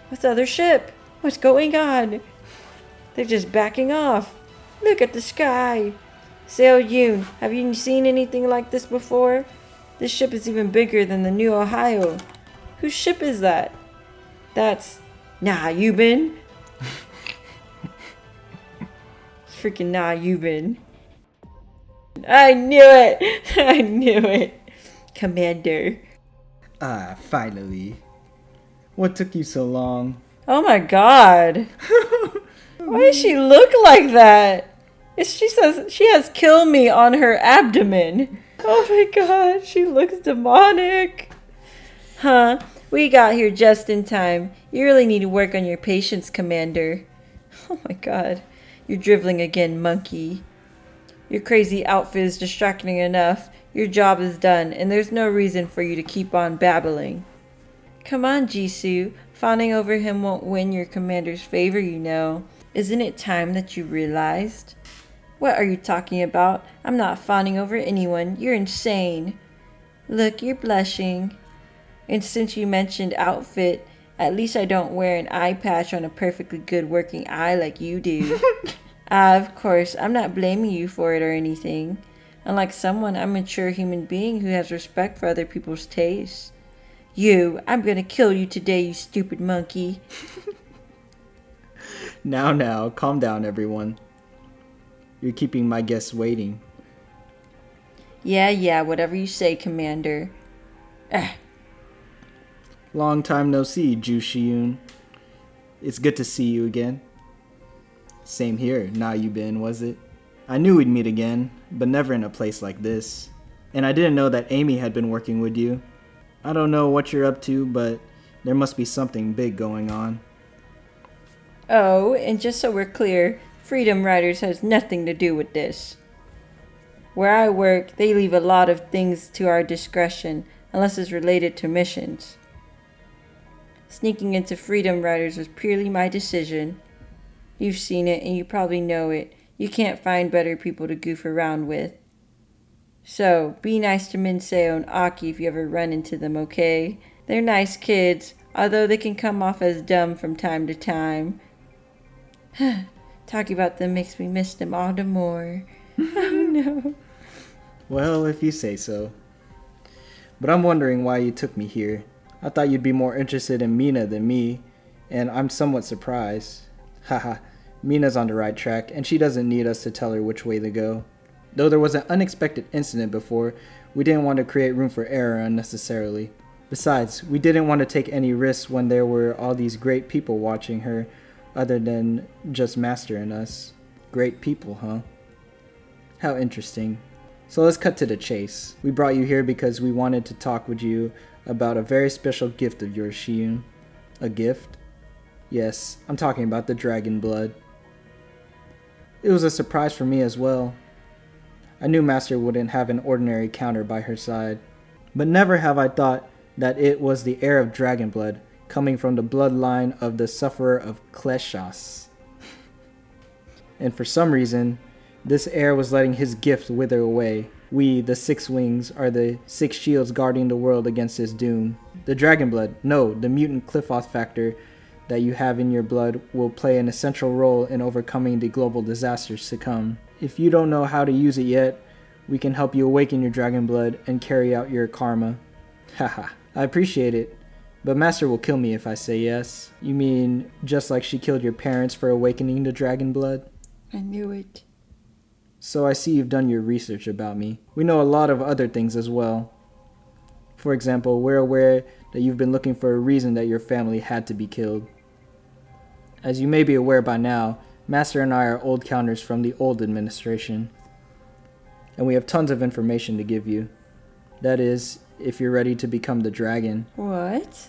What's the other ship? What's going on? They're just backing off. Look at the sky. Seo Yoon, have you seen anything like this before? This ship is even bigger than the New Ohio. Whose ship is that? That's... Nah, you been? freaking Nayuban. I knew it! I knew it! Commander. Ah, finally. What took you so long? Oh my god. Why does she look like that? She says she has kill me on her abdomen. Oh my god, she looks demonic. Huh, we got here just in time. You really need to work on your patience, Commander. Oh my god, you're driveling again, monkey. Your crazy outfit is distracting enough. Your job is done, and there's no reason for you to keep on babbling. Come on, Jisoo. Fawning over him won't win your commander's favor, you know. Isn't it time that you realized? What are you talking about? I'm not fawning over anyone. You're insane. Look, you're blushing. And since you mentioned outfit, at least I don't wear an eye patch on a perfectly good working eye like you do. Of course, I'm not blaming you for it or anything. Unlike someone, I'm a mature human being who has respect for other people's tastes. I'm gonna kill you today, you stupid monkey. Now, calm down, everyone. You're keeping my guests waiting. Yeah, whatever you say, Commander. Long time no see, Ju Shiyun. It's good to see you again. Same here, Nayuban, was it? I knew we'd meet again, but never in a place like this. And I didn't know that Amy had been working with you. I don't know what you're up to, but there must be something big going on. Oh, and just so we're clear, Freedom Riders has nothing to do with this. Where I work, they leave a lot of things to our discretion, unless it's related to missions. Sneaking into Freedom Riders was purely my decision. You've seen it, and you probably know it. You can't find better people to goof around with. So, be nice to Minseo and Aki if you ever run into them, okay? They're nice kids, although they can come off as dumb from time to time. Talking about them makes me miss them all the more. Oh no. Well, if you say so. But I'm wondering why you took me here. I thought you'd be more interested in Mina than me, and I'm somewhat surprised. Haha, Mina's on the right track, and she doesn't need us to tell her which way to go. Though there was an unexpected incident before, we didn't want to create room for error unnecessarily. Besides, we didn't want to take any risks when there were all these great people watching her, other than just Master and us. Great people, huh? How interesting. So let's cut to the chase. We brought you here because we wanted to talk with you about a very special gift of yours, Shiyun. A gift? Yes, I'm talking about the dragon blood. It was a surprise for me as well. I knew Master wouldn't have an ordinary counter by her side, but never have I thought that it was the heir of dragon blood, coming from the bloodline of the sufferer of Kleshas. And for some reason, this heir was letting his gift wither away. We, the Six Wings, are the six shields guarding the world against his doom. The dragon blood, no, the mutant Cliffoth factor that you have in your blood will play an essential role in overcoming the global disasters to come. If you don't know how to use it yet, we can help you awaken your dragon blood and carry out your karma. Haha, I appreciate it, but Master will kill me if I say yes. You mean just like she killed your parents for awakening the dragon blood? I knew it. So I see you've done your research about me. We know a lot of other things as well. For example, we're aware that you've been looking for a reason that your family had to be killed. As you may be aware by now, Master and I are old counters from the old administration. And we have tons of information to give you. That is, if you're ready to become the dragon. What?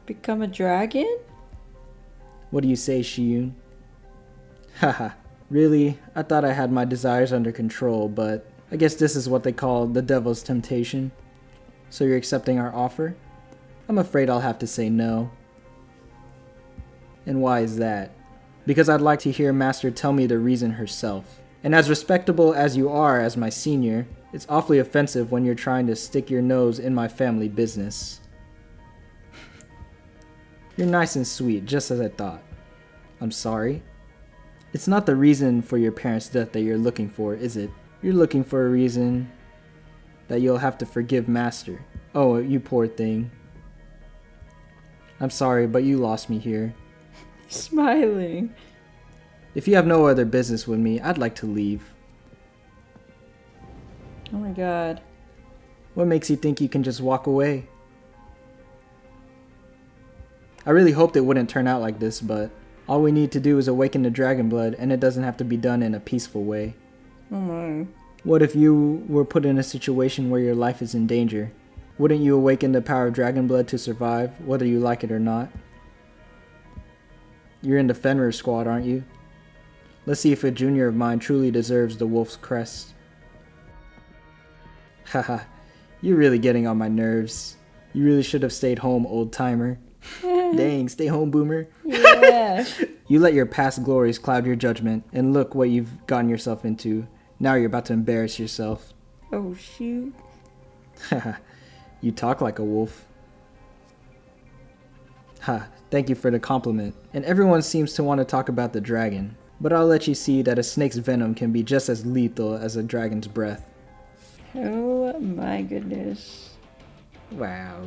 Become a dragon? What do you say, Shiyun? Haha, really? I thought I had my desires under control, but I guess this is what they call the devil's temptation. So you're accepting our offer? I'm afraid I'll have to say no. And why is that? Because I'd like to hear Master tell me the reason herself. And as respectable as you are as my senior, it's awfully offensive when you're trying to stick your nose in my family business. You're nice and sweet, just as I thought. I'm sorry. It's not the reason for your parents' death that you're looking for, is it? You're looking for a reason that you'll have to forgive Master. Oh, you poor thing. I'm sorry, but you lost me here. Smiling. If you have no other business with me, I'd like to leave. Oh my god. What makes you think you can just walk away? I really hoped it wouldn't turn out like this, but all we need to do is awaken the dragon blood, and it doesn't have to be done in a peaceful way. Oh my. What if you were put in a situation where your life is in danger? Wouldn't you awaken the power of dragon blood to survive, whether you like it or not? You're in the Fenrir squad, aren't you? Let's see if a junior of mine truly deserves the wolf's crest. Haha, you're really getting on my nerves. You really should have stayed home, old timer. Dang, stay home, boomer. Yeah. You let your past glories cloud your judgment, and look what you've gotten yourself into. Now you're about to embarrass yourself. Oh shoot. Haha, you talk like a wolf. Ha, thank you for the compliment. And everyone seems to want to talk about the dragon. But I'll let you see that a snake's venom can be just as lethal as a dragon's breath. Oh my goodness. Wow.